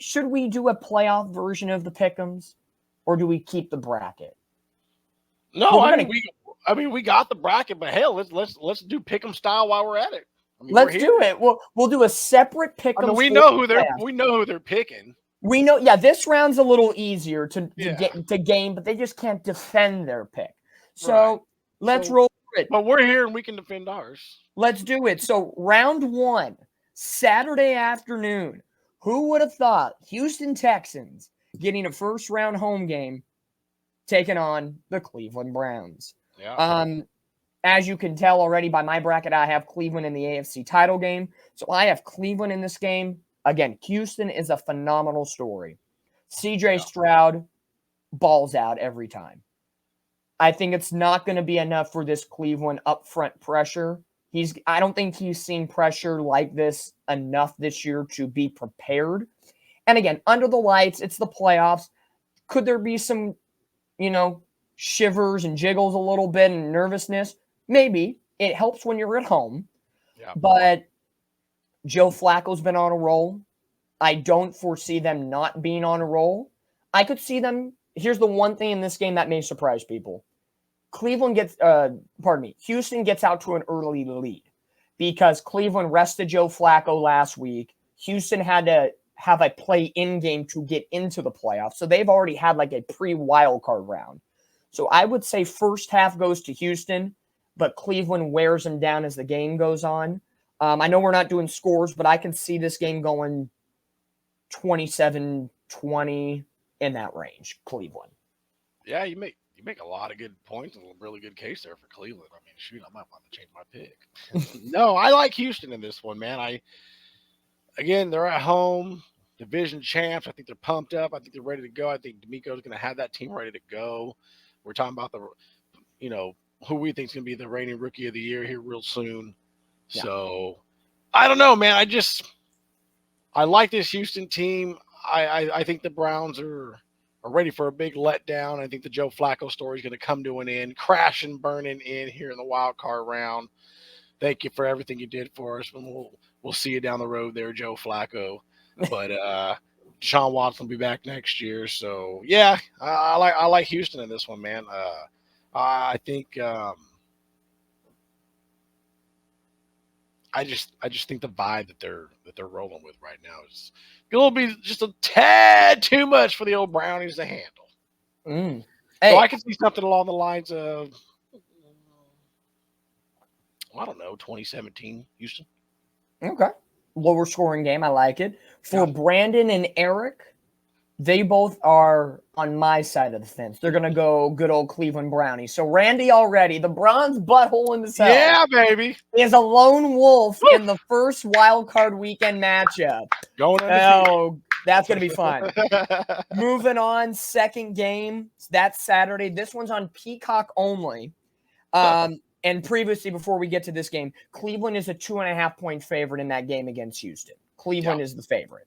do a playoff version of the pick'ems, or do we keep the bracket? No, we got the bracket, but hell, let's do pick'em style while we're at it. Let's do it. We'll do a separate pick'em. We know who they're picking. We know, yeah, this round's a little easier to Yeah. game, but they just can't defend their pick. So Right. let's So- roll through it. But we're here and we can defend ours. Let's do it. So round 1, Saturday afternoon. Who would have thought Houston Texans getting a first round home game taking on the Cleveland Browns? Yeah. As you can tell already by my bracket, I have Cleveland in the AFC title game. So I have Cleveland in this game. Again, Houston is a phenomenal story. CJ Stroud balls out every time. I think it's not going to be enough for this Cleveland upfront pressure. I don't think he's seen pressure like this enough this year to be prepared. And again, under the lights, it's the playoffs. Could there be some, shivers and jiggles a little bit and nervousness? Maybe. It helps when you're at home. Yeah. But Joe Flacco's been on a roll. I don't foresee them not being on a roll. I could see them. Here's the one thing in this game that may surprise people. Houston gets out to an early lead because Cleveland rested Joe Flacco last week. Houston had to have a play-in game to get into the playoffs. So they've already had like a pre-wild card round. So I would say first half goes to Houston, but Cleveland wears them down as the game goes on. I know we're not doing scores, but I can see this game going 27-20 in that range, Cleveland. Yeah, you make a lot of good points and a really good case there for Cleveland. I mean, shoot, I might want to change my pick. No, I like Houston in this one, man. Again, they're at home, division champs. I think they're pumped up. I think they're ready to go. I think D'Amico's going to have that team ready to go. We're talking about who we think is going to be the reigning rookie of the year here real soon. Yeah. So I don't know, man. I like this Houston team. I think the Browns are ready for a big letdown. I think the Joe Flacco story is going to come to an end, crashing, burning in here in the wild card round. Thank you for everything you did for us. We'll see you down the road there, Joe Flacco. But Deshaun Watson will be back next year. So yeah, I like Houston in this one, man. I think I just think the vibe that they're rolling with right now is going to be just a tad too much for the old Brownies to handle. Hey. So I can see something along the lines of, I don't know, 2017 Houston. Okay. Lower scoring game. I like it. For Brandon and Eric, they both are on my side of the fence. They're going to go good old Cleveland Brownies. So Randy already, the bronze butthole in the cell. Yeah, baby. Is a lone wolf in the first wild card weekend matchup. That's going to be fun. Moving on, second game. That's Saturday. This one's on Peacock only. And previously, before we get to this game, Cleveland is a 2.5-point favorite in that game against Houston. Cleveland is the favorite.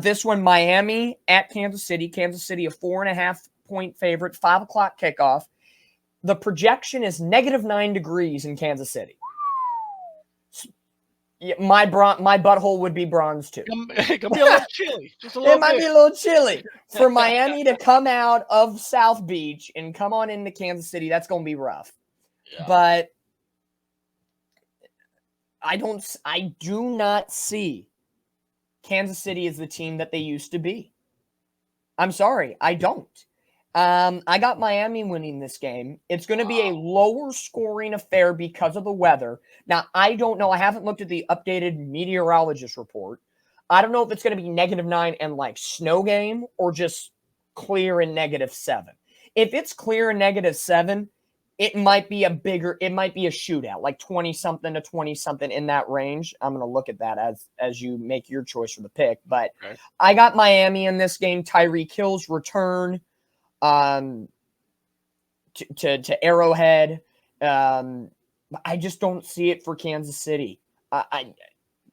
This one, Miami at Kansas City. Kansas City, a 4.5-point favorite, 5 o'clock kickoff. The projection is -9 degrees in Kansas City. My butthole would be bronze too. It could be a little chilly. Just a little It might be a little chilly. For Miami to come out of South Beach and come on into Kansas City, that's going to be rough. Yeah. But I do not see Kansas City as the team that they used to be. I'm sorry, I don't. I got Miami winning this game. It's going to be a lower scoring affair because of the weather. Now, I don't know. I haven't looked at the updated meteorologist report. I don't know if it's going to be -9 and like snow game or just clear and -7. If it's clear and -7, it might be a shootout, like 20-something to 20-something in that range. I'm going to look at that as you make your choice for the pick. But I got Miami in this game. Tyreek Hill's return to Arrowhead. I just don't see it for Kansas City. I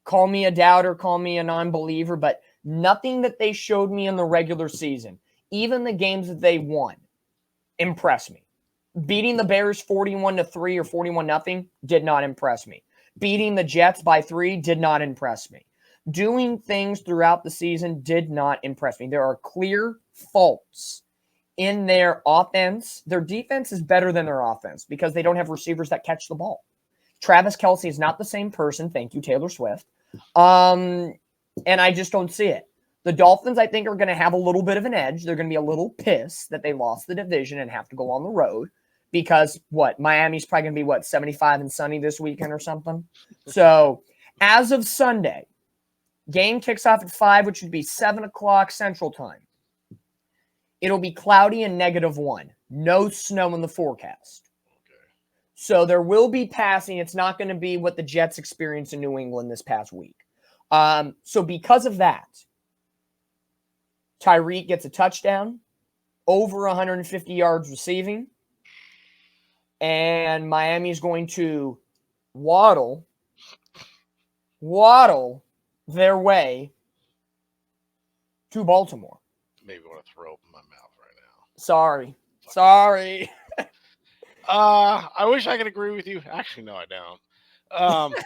call me a doubter, call me a non-believer, but nothing that they showed me in the regular season, even the games that they won, impressed me. Beating the Bears 41-3 or 41-0 did not impress me. Beating the Jets by 3 did not impress me. Doing things throughout the season did not impress me. There are clear faults in their offense. Their defense is better than their offense because they don't have receivers that catch the ball. Travis Kelce is not the same person. Thank you, Taylor Swift. And I just don't see it. The Dolphins, I think, are going to have a little bit of an edge. They're going to be a little pissed that they lost the division and have to go on the road because Miami's probably going to be 75 and sunny this weekend or something. So as of Sunday, game kicks off at 5, which would be 7 o'clock Central Time. It'll be cloudy and -1. No snow in the forecast. Okay. So there will be passing. It's not going to be what the Jets experienced in New England this past week. So because of that, Tyreek gets a touchdown, over 150 yards receiving, and Miami is going to waddle their way to Baltimore. Maybe want to throw up in my mouth right now. Sorry. I wish I could agree with you. Actually, no, I don't.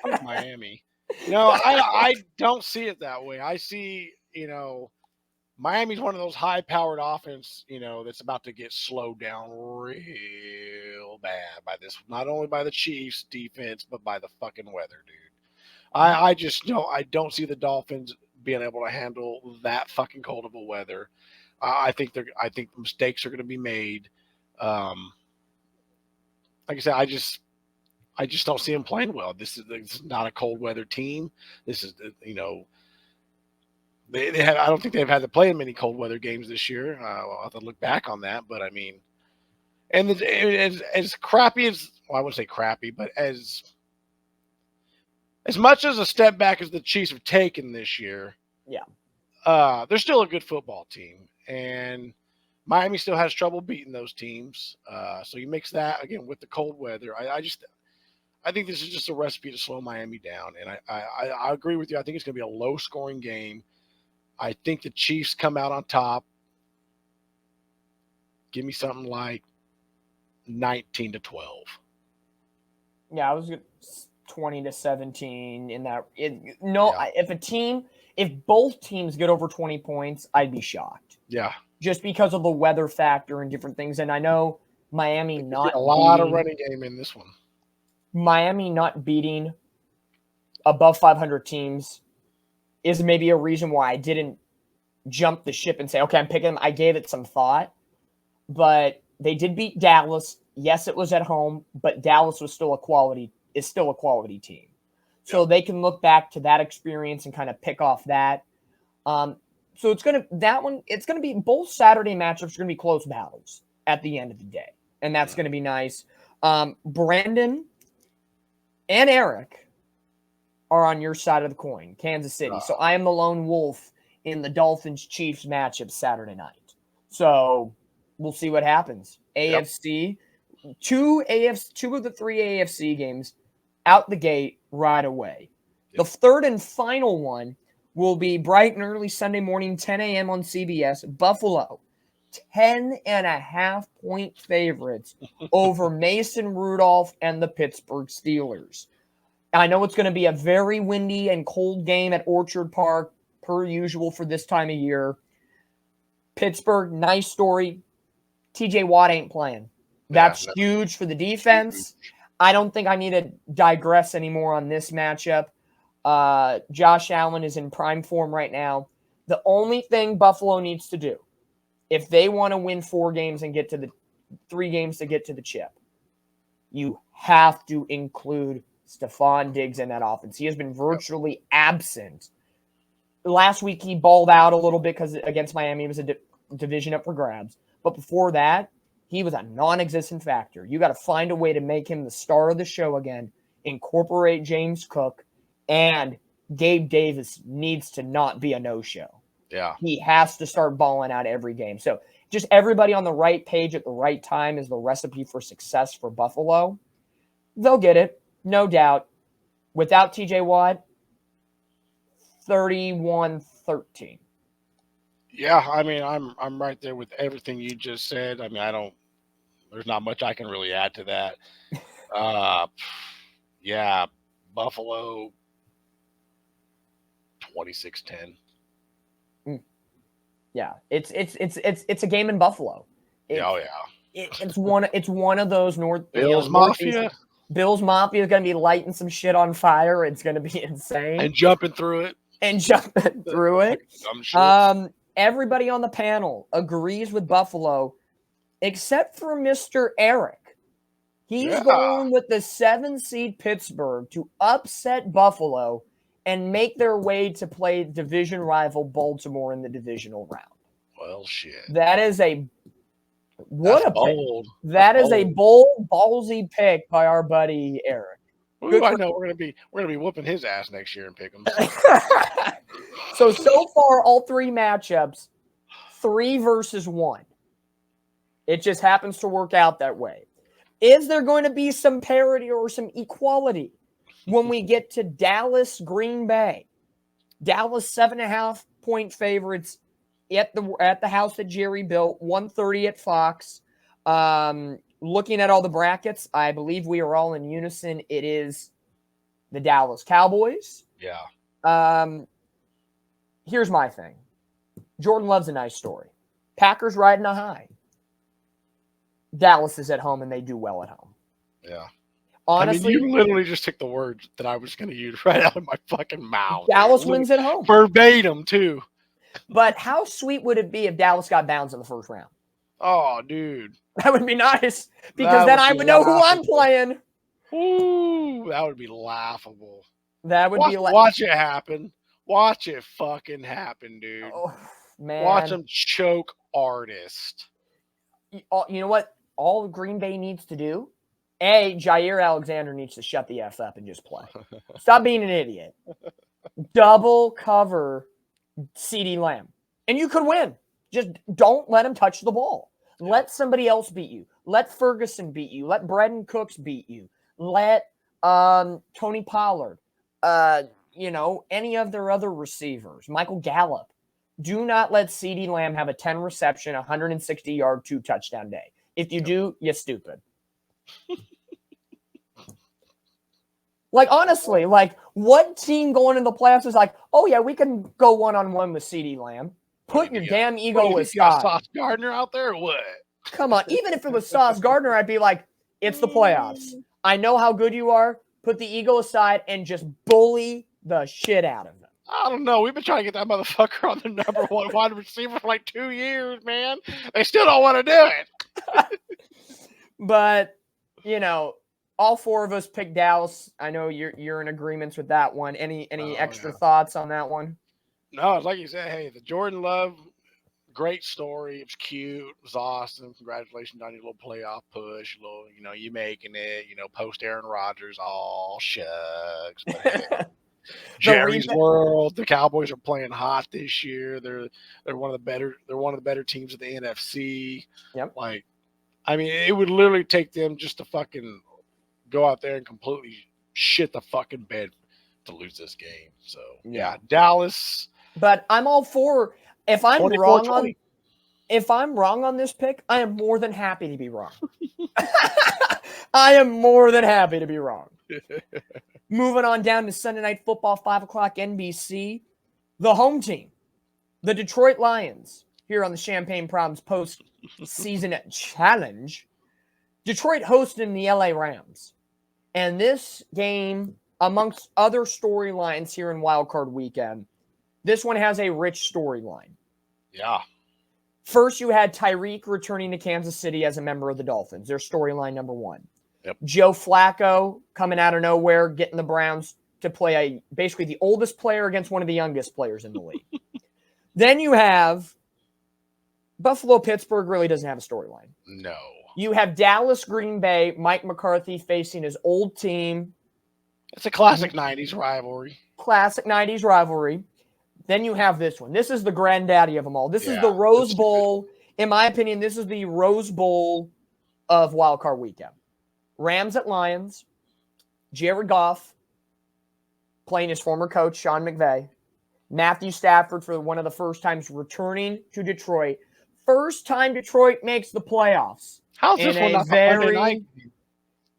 Fuck Miami. I don't see it that way. I see, Miami's one of those high-powered offense, that's about to get slowed down real bad by this, not only by the Chiefs defense, but by the fucking weather, dude. I don't see the Dolphins being able to handle that fucking cold of a weather. I think mistakes are going to be made. Like I said, I just don't see them playing well. This is not a cold weather team. This is, They have. I don't think they've had to play in many cold weather games this year. I'll have to look back on that, but I mean, and as crappy as I wouldn't say crappy, but as much as a step back as the Chiefs have taken this year, they're still a good football team, and Miami still has trouble beating those teams. So you mix that again with the cold weather. I think this is just a recipe to slow Miami down, and I agree with you. I think it's going to be a low scoring game. I think the Chiefs come out on top. Give me something like 19-12. Yeah, I was 20-17 in that. If both teams get over 20 points, I'd be shocked. Yeah. Just because of the weather factor and different things. And I know Miami not a lot of running game in this one. Miami not beating above 500 teams is maybe a reason why I didn't jump the ship and say, okay, I'm picking them. I gave it some thought, but they did beat Dallas. Yes, it was at home, but Dallas was still a quality team. So they can look back to that experience and kind of pick off that. So it's going to be both Saturday matchups are going to be close battles at the end of the day. And that's going to be nice. Brandon and Eric are on your side of the coin, Kansas City. So I am the lone wolf in the Dolphins-Chiefs matchup Saturday night. So we'll see what happens. AFC, two of the 3 AFC games out the gate right away. The third and final one will be bright and early Sunday morning, 10 a.m. on CBS. Buffalo, 10.5-point favorites over Mason Rudolph and the Pittsburgh Steelers. I know it's going to be a very windy and cold game at Orchard Park, per usual for this time of year. Pittsburgh, nice story. TJ Watt ain't playing. That's huge for the defense. I don't think I need to digress anymore on this matchup. Josh Allen is in prime form right now. The only thing Buffalo needs to do, if they want to win 4 games and get to the 3 games to get to the chip, you have to include Stephon Diggs in that offense. He has been virtually absent. Last week he balled out a little bit because against Miami it was a division up for grabs. But before that, he was a non-existent factor. You got to find a way to make him the star of the show again, incorporate James Cook, and Gabe Davis needs to not be a no-show. Yeah. He has to start balling out every game. So just everybody on the right page at the right time is the recipe for success for Buffalo. They'll get it, no doubt. Without TJ Watt, 31-13. Yeah, I mean, I'm right there with everything you just said. I mean, there's not much I can really add to that. Yeah, Buffalo 26-10. Yeah, it's a game in Buffalo. It's one of those Bills Mafia. Bills Mafia is going to be lighting some shit on fire. It's going to be insane And jumping through it. and jumping through it. I'm sure. Everybody on the panel agrees with Buffalo, except for Mr. Eric. He's going with the 7 seed Pittsburgh to upset Buffalo and make their way to play division rival Baltimore in the divisional round. Well, shit. That is a bold. That is a bold, ballsy pick by our buddy Eric. Ooh, I know we're gonna be whooping his ass next year and pick him. So far, all 3 matchups, 3 versus 1. It just happens to work out that way. Is there going to be some parity or some equality when we get to Dallas, Green Bay? Dallas 7.5 point favorites at the house that Jerry built, 130 at Fox. Looking at all the brackets, I believe we are all in unison. It is the Dallas Cowboys. Yeah. Here's my thing. Jordan Love's a nice story. Packers riding a high. Dallas is at home and they do well at home. Yeah. Honestly, you literally just took the words that I was going to use right out of my fucking mouth. Dallas wins at home. Verbatim, too. But how sweet would it be if Dallas got bounced in the first round? Oh, dude. That would be nice because then I would know who I'm playing. Ooh, that would be laughable. That would be watch it happen. Watch it fucking happen, dude. Oh, man. Watch them choke artist. You know what all Green Bay needs to do? Jair Alexander needs to shut the F up and just play. Stop being an idiot. Double cover CeeDee Lamb. And you could win. Just don't let him touch the ball. Let somebody else beat you. Let Ferguson beat you. Let Brendan Cooks beat you. Let Tony Pollard, any of their other receivers, Michael Gallup. Do not let CeeDee Lamb have a 10 reception, 160-yard, 2 touchdown day. If you do, you're stupid. Honestly, what team going into the playoffs is like, oh, yeah, we can go one-on-one with CeeDee Lamb. Put your damn ego aside. Sauce Gardner out there or what? Come on. Even if it was Sauce Gardner, I'd be like, it's the playoffs. I know how good you are. Put the ego aside and just bully the shit out of them. I don't know. We've been trying to get that motherfucker on the number 1 wide receiver for 2 years, man. They still don't want to do it. But, all 4 of us picked Dallas. I know you're in agreement with that one. Any extra thoughts on that one? No, like you said, hey, the Jordan Love, great story. It was cute. It was awesome. Congratulations on your little playoff push. You making it, post Aaron Rodgers. All shucks. But hey, Jerry's world. The Cowboys are playing hot this year. They're one of the better teams of the NFC. Yep. It would literally take them just to fucking go out there and completely shit the fucking bed to lose this game. So yeah, Dallas. But I'm all for if I'm wrong on this pick, I am more than happy to be wrong. I am more than happy to be wrong. Moving on down to Sunday Night Football, 5 o'clock NBC. The home team, the Detroit Lions, here on the Champagne Problems post-season challenge. Detroit hosting the LA Rams. And this game, amongst other storylines here in Wild Card Weekend, this one has a rich storyline. Yeah. First, you had Tyreek returning to Kansas City as a member of the Dolphins. Their storyline number 1. Yep. Joe Flacco coming out of nowhere, getting the Browns to play basically the oldest player against one of the youngest players in the league. Then you have Buffalo-Pittsburgh really doesn't have a storyline. No. You have Dallas-Green Bay, Mike McCarthy facing his old team. It's a classic 90s rivalry. Then you have this one. This is the granddaddy of them all. This is the Rose Bowl. In my opinion, this is the Rose Bowl of Wild Card Weekend. Rams at Lions. Jared Goff playing his former coach, Sean McVay. Matthew Stafford for one of the first times returning to Detroit. First time Detroit makes the playoffs. How's this one not Monday night?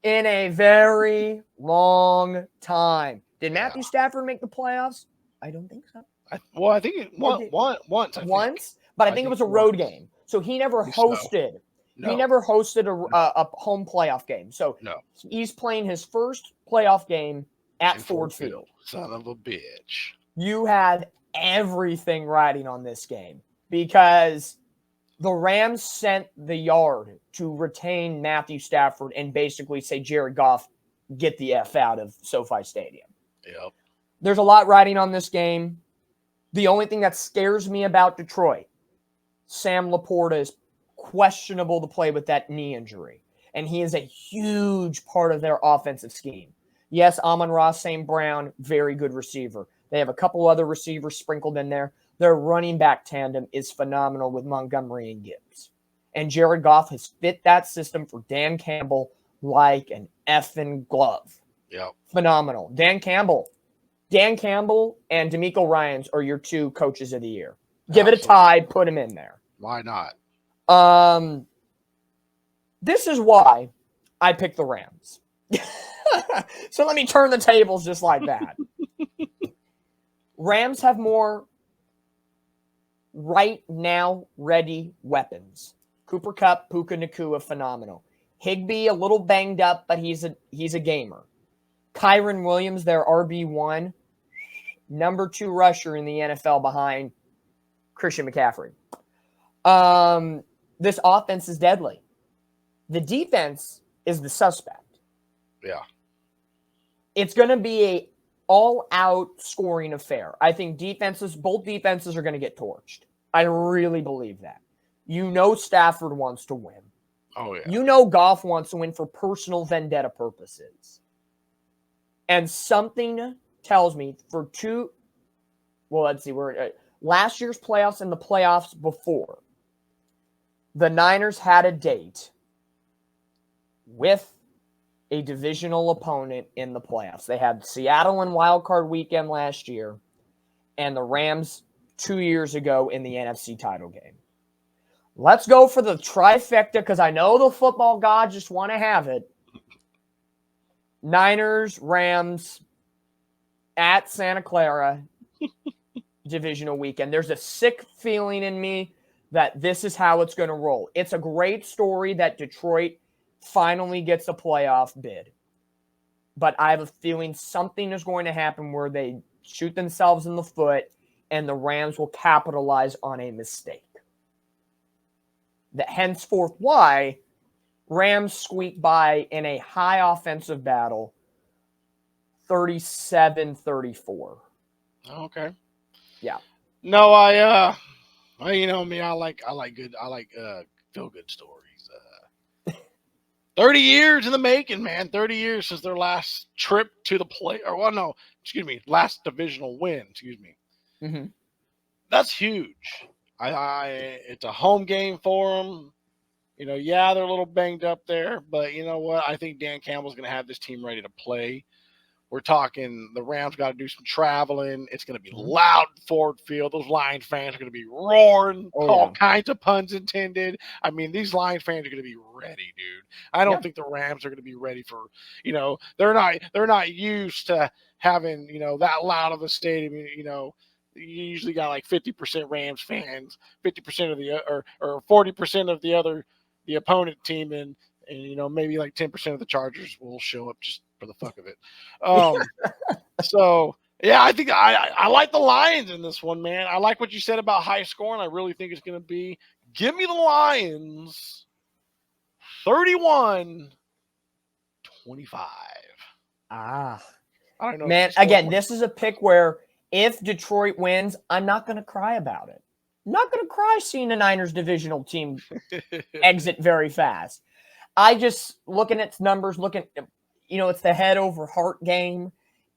In a very long time. Did Matthew Stafford make the playoffs? I don't think so. I think it once. But I think it was a road game. So he never hosted. No. He never hosted a home playoff game. So he's playing his first playoff game at Ford Field. Son of a bitch. you have everything riding on this game because the Rams sent the yard to retain Matthew Stafford and basically say, Jared Goff, get the F out of SoFi Stadium. Yep. There's a lot riding on this game. The only thing that scares me about Detroit, Sam Laporta is questionable to play with that knee injury. And he is a huge part of their offensive scheme. Yes, Amon-Ra St. Brown, very good receiver. They have a couple other receivers sprinkled in there. Their running back tandem is phenomenal with Montgomery and Gibbs. And Jared Goff has fit that system for Dan Campbell like an effing glove. Yep. Phenomenal. Dan Campbell and DeMeco Ryans are your two coaches of the year. Give it a tie, put him in there. Why not? This is why I picked the Rams. So let me turn the tables just like that. Rams have more right now ready weapons. Cooper Kupp, Puka Nacua, phenomenal. Higbee a little banged up, but he's a gamer. Kyron Williams, their RB1, number 2 rusher in the NFL behind Christian McCaffrey. This offense is deadly. The defense is the suspect. Yeah. It's going to be a all-out scoring affair. I think both defenses are going to get torched. I really believe that. You know Stafford wants to win. Oh, yeah. You know Goff wants to win for personal vendetta purposes. And something tells me last year's playoffs and the playoffs before, the Niners had a date with a divisional opponent in the playoffs. They had Seattle in Wild Card Weekend last year and the Rams 2 years ago in the NFC title game. Let's go for the trifecta because I know the football gods just want to have it. Niners, Rams, at Santa Clara, divisional weekend. There's a sick feeling in me that this is how it's going to roll. It's a great story that Detroit finally gets a playoff bid. But I have a feeling something is going to happen where they shoot themselves in the foot and the Rams will capitalize on a mistake. That henceforth why Rams squeak by in a high offensive battle, 37-34. Okay. Yeah. No, you know me, I like feel good stories. 30 years in the making, man. 30 years since their last trip to the last divisional win, Mm-hmm. That's huge. It's a home game for them. You know, yeah, they're a little banged up there, but you know what? I think Dan Campbell's going to have this team ready to play. We're talking the Rams got to do some traveling. It's going to be loud in Ford Field. Those Lions fans are going to be roaring, all kinds of puns intended. I mean, these Lions fans are going to be ready, dude. I don't think the Rams are going to be ready for, you know, they're not used to having, you know, that loud of a stadium. You know, you usually got like 50% Rams fans, 50% of the or 40% of the opponent team, and you know, maybe like 10% of the Chargers will show up just for the fuck of it. So yeah, I think I like the Lions in this one, man. I like what you said about high scoring. I really think it's going to be, give me the Lions 31-25. I don't know, man. Again, this is a pick where if Detroit wins, I'm not going to cry about it. I'm not going to cry seeing the Niners divisional team exit very fast. I just, looking at numbers, it's the head over heart game.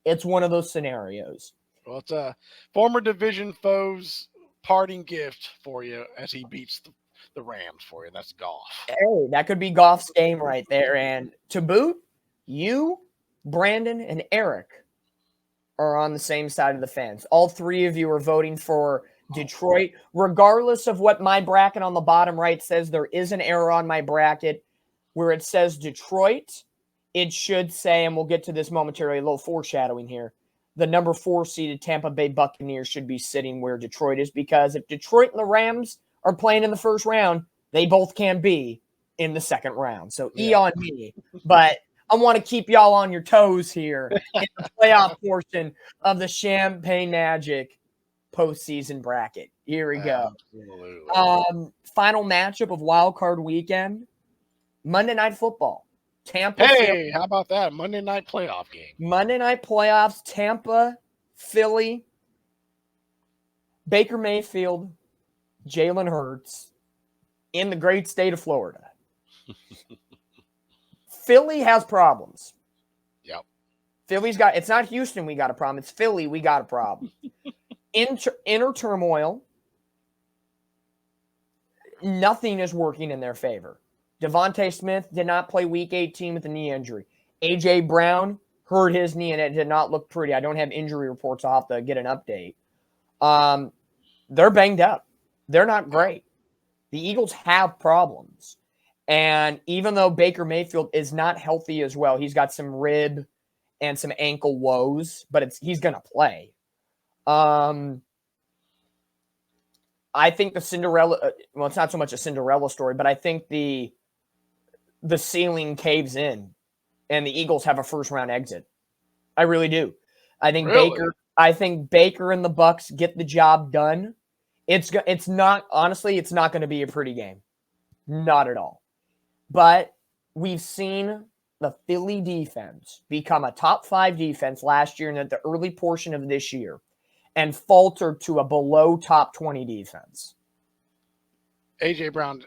It's one of those scenarios. Well, it's a former division foe's parting gift for you as he beats the Rams for you. That's Goff. Hey, that could be Goff's game right there. And to boot, you, Brandon, and Eric are on the same side of the fence. All three of you are voting for Detroit. Regardless of what my bracket on the bottom right says, there is an error on my bracket where it says Detroit. It should say, and we'll get to this momentarily, a little foreshadowing here, the number 4 seeded Tampa Bay Buccaneers should be sitting where Detroit is, because if Detroit and the Rams are playing in the first round, they both can be in the second round. So E on me. But I want to keep y'all on your toes here in the playoff portion of the Champagne Magic postseason bracket. Here we go. Absolutely. Final matchup of Wild Card Weekend, Monday Night Football. Tampa. Hey, how about that Monday night playoff game? Monday Night playoffs. Tampa, Philly, Baker Mayfield, Jalen Hurts in the great state of Florida. Philly has problems. Yep. Philly's got, it's not Houston we got a problem. It's Philly we got a problem. Inner turmoil. Nothing is working in their favor. Devontae Smith did not play week 18 with a knee injury. A.J. Brown hurt his knee and it did not look pretty. I don't have injury reports. I'll have to get an update. They're banged up. They're not great. The Eagles have problems. And even though Baker Mayfield is not healthy as well, he's got some rib and some ankle woes, but he's going to play. I think the Cinderella, well, it's not so much a Cinderella story, but I think the ceiling caves in and the Eagles have a first round exit. I really do. I think Baker and the Bucks get the job done. It's not, honestly, it's not going to be a pretty game. Not at all. But we've seen the Philly defense become a top 5 defense last year and at the early portion of this year and faltered to a below top 20 defense. A.J. Brown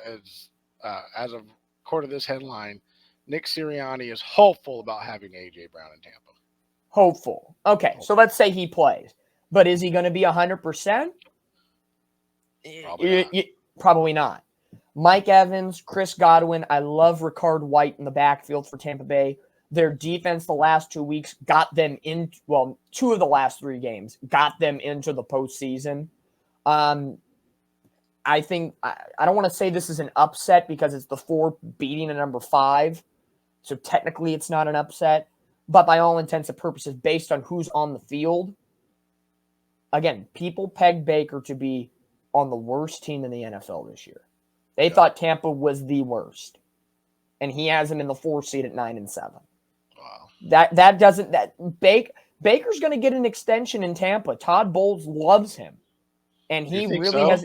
is, as of according to this headline, Nick Sirianni is hopeful about having A.J. Brown in Tampa. Hopeful. Okay, so let's say he plays. But is he going to be 100%? Probably not. Mike Evans, Chris Godwin. I love Ricard White in the backfield for Tampa Bay. Their defense the last 2 weeks got them in, well, 2 of the last 3 games got them into the postseason. I think, I don't want to say this is an upset because it's the 4 beating a number 5. So technically it's not an upset. But by all intents and purposes, based on who's on the field, again, people pegged Baker to be on the worst team in the NFL this year. They thought Tampa was the worst. And he has him in the 4 seed at 9-7. Wow. Baker's going to get an extension in Tampa. Todd Bowles loves him. And he really has.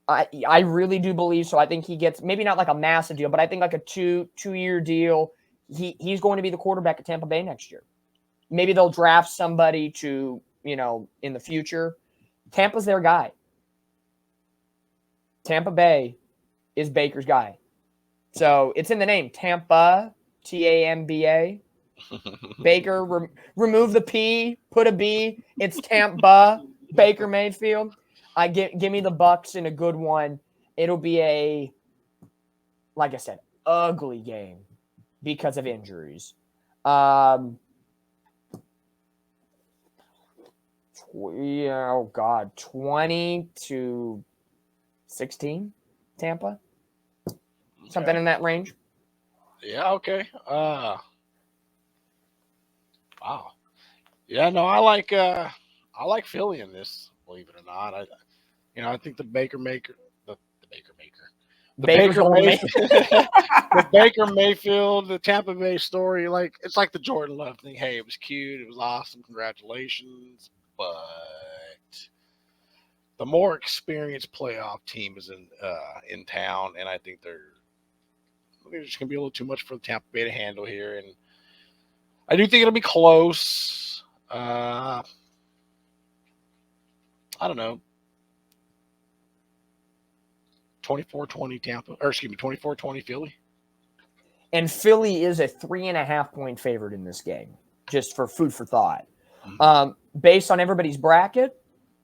I really do believe so. I think he gets maybe not like a massive deal, but I think like a two-year deal. He's going to be the quarterback at Tampa Bay next year. Maybe they'll draft somebody to, in the future. Tampa's their guy. Tampa Bay is Baker's guy. So it's in the name. Tampa, Tamba. Baker, remove the P, put a B. It's Tampa, Baker Mayfield. Give me the Bucks in a good one. It'll be like I said, ugly game because of injuries. 20-16, Tampa, something in that range. Yeah. Okay. Wow. Yeah. No, I like Philly in this. Believe it or not, I think the Baker Mayfield, the Tampa Bay story, it's like the Jordan Love thing. Hey, it was cute, it was awesome, congratulations, but the more experienced playoff team is in town, and I think they're just gonna be a little too much for the Tampa Bay to handle here, and I do think it'll be close. I don't know. 24-20 Tampa, or excuse me, 24-20 Philly. And Philly is a 3.5-point favorite in this game, just for food for thought. Mm-hmm. Based on everybody's bracket,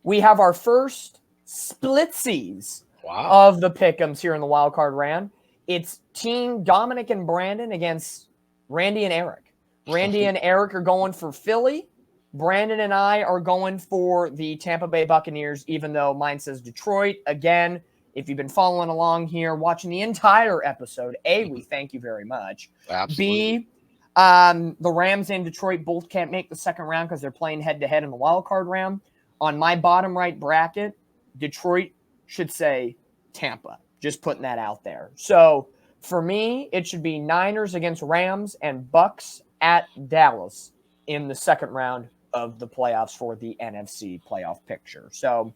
we have our first splitsies of the pick'ems here in the wild card round. It's Team Dominic and Brandon against Randy and Eric. Randy and Eric are going for Philly. Brandon and I are going for the Tampa Bay Buccaneers, even though mine says Detroit. Again, if you've been following along here, watching the entire episode, A, we thank you very much. Absolutely. B, the Rams and Detroit both can't make the second round because they're playing head-to-head in the wild card round. On my bottom right bracket, Detroit should say Tampa. Just putting that out there. So For me, it should be Niners against Rams and Bucks at Dallas in the second round of the playoffs for the NFC playoff picture. So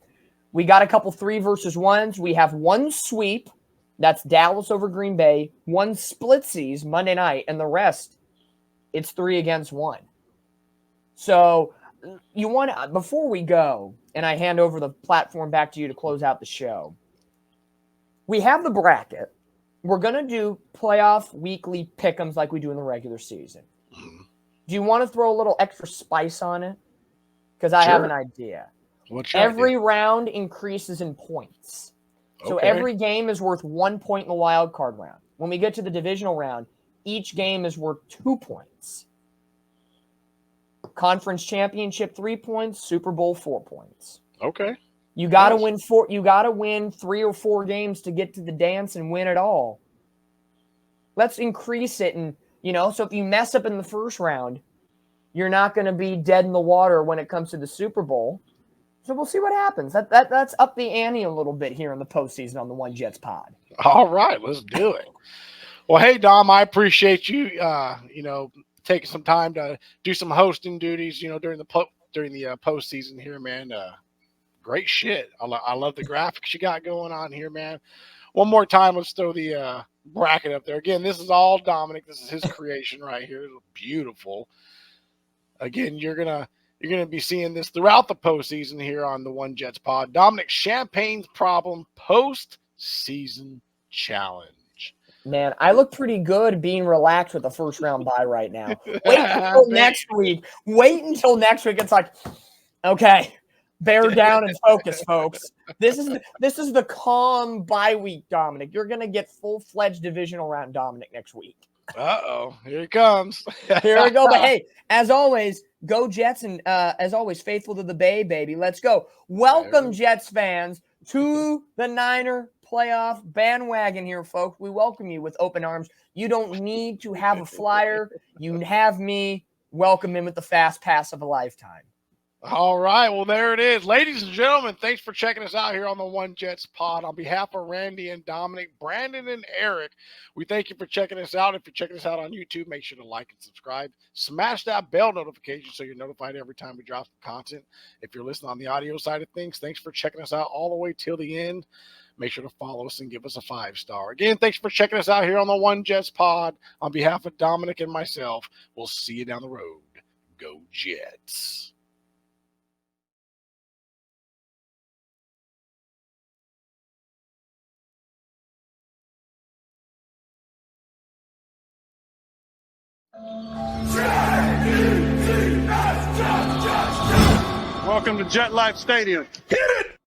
we got a couple 3 versus 1s. We have one sweep. That's Dallas over Green Bay. One splitsies Monday night. And the rest, it's 3 against 1. So you want to, before we go, and I hand over the platform back to you to close out the show, we have the bracket. We're going to do playoff weekly pick'ems like we do in the regular season. Do you want to throw a little extra spice on it? Because I have an idea. Every round increases in points. So every game is worth 1 point in the wild card round. When we get to the divisional round, each game is worth 2 points. Conference championship 3 points, Super Bowl 4 points. Okay. You got to win 4. You got to win 3 or 4 games to get to the dance and win it all. Let's increase it, and so if you mess up in the first round, you're not going to be dead in the water when it comes to the Super Bowl. So we'll see what happens. That's up the ante a little bit here in the postseason on the One Jets pod. All right, let's do it. Well, hey Dom, I appreciate you. Taking some time to do some hosting duties. During the postseason here, man. Great shit. I love the graphics you got going on here, man. One more time, let's throw the bracket up there. Again, this is all Dominic. This is his creation right here. It's beautiful. Again, you're gonna be seeing this throughout the postseason here on the One Jets pod. Dominic Champagne's Problem Postseason Challenge. Man, I look pretty good being relaxed with the first round bye right now. Wait until next week. It's like, okay, bear down and focus, folks. This is the calm bye week, Dominic. You're gonna get full-fledged divisional round Dominic next week. Uh-oh, here he comes. Here we go. But hey, as always, go Jets, and as always, faithful to the Bay, baby. Let's go. Welcome, Jets fans, to the Niner playoff bandwagon here, folks. We welcome you with open arms. You don't need to have a flyer. You have me. Welcome in with the fast pass of a lifetime. All right, well, there it is. Ladies and gentlemen, thanks for checking us out here on the One Jets pod. On behalf of Randy and Dominic, Brandon and Eric, we thank you for checking us out. If you're checking us out on YouTube, make sure to like and subscribe. Smash that bell notification so you're notified every time we drop content. If you're listening on the audio side of things, thanks for checking us out all the way till the end. Make sure to follow us and give us a 5-star. Again, thanks for checking us out here on the One Jets pod. On behalf of Dominic and myself, we'll see you down the road. Go Jets. Welcome to Jet Life Stadium. Hit it!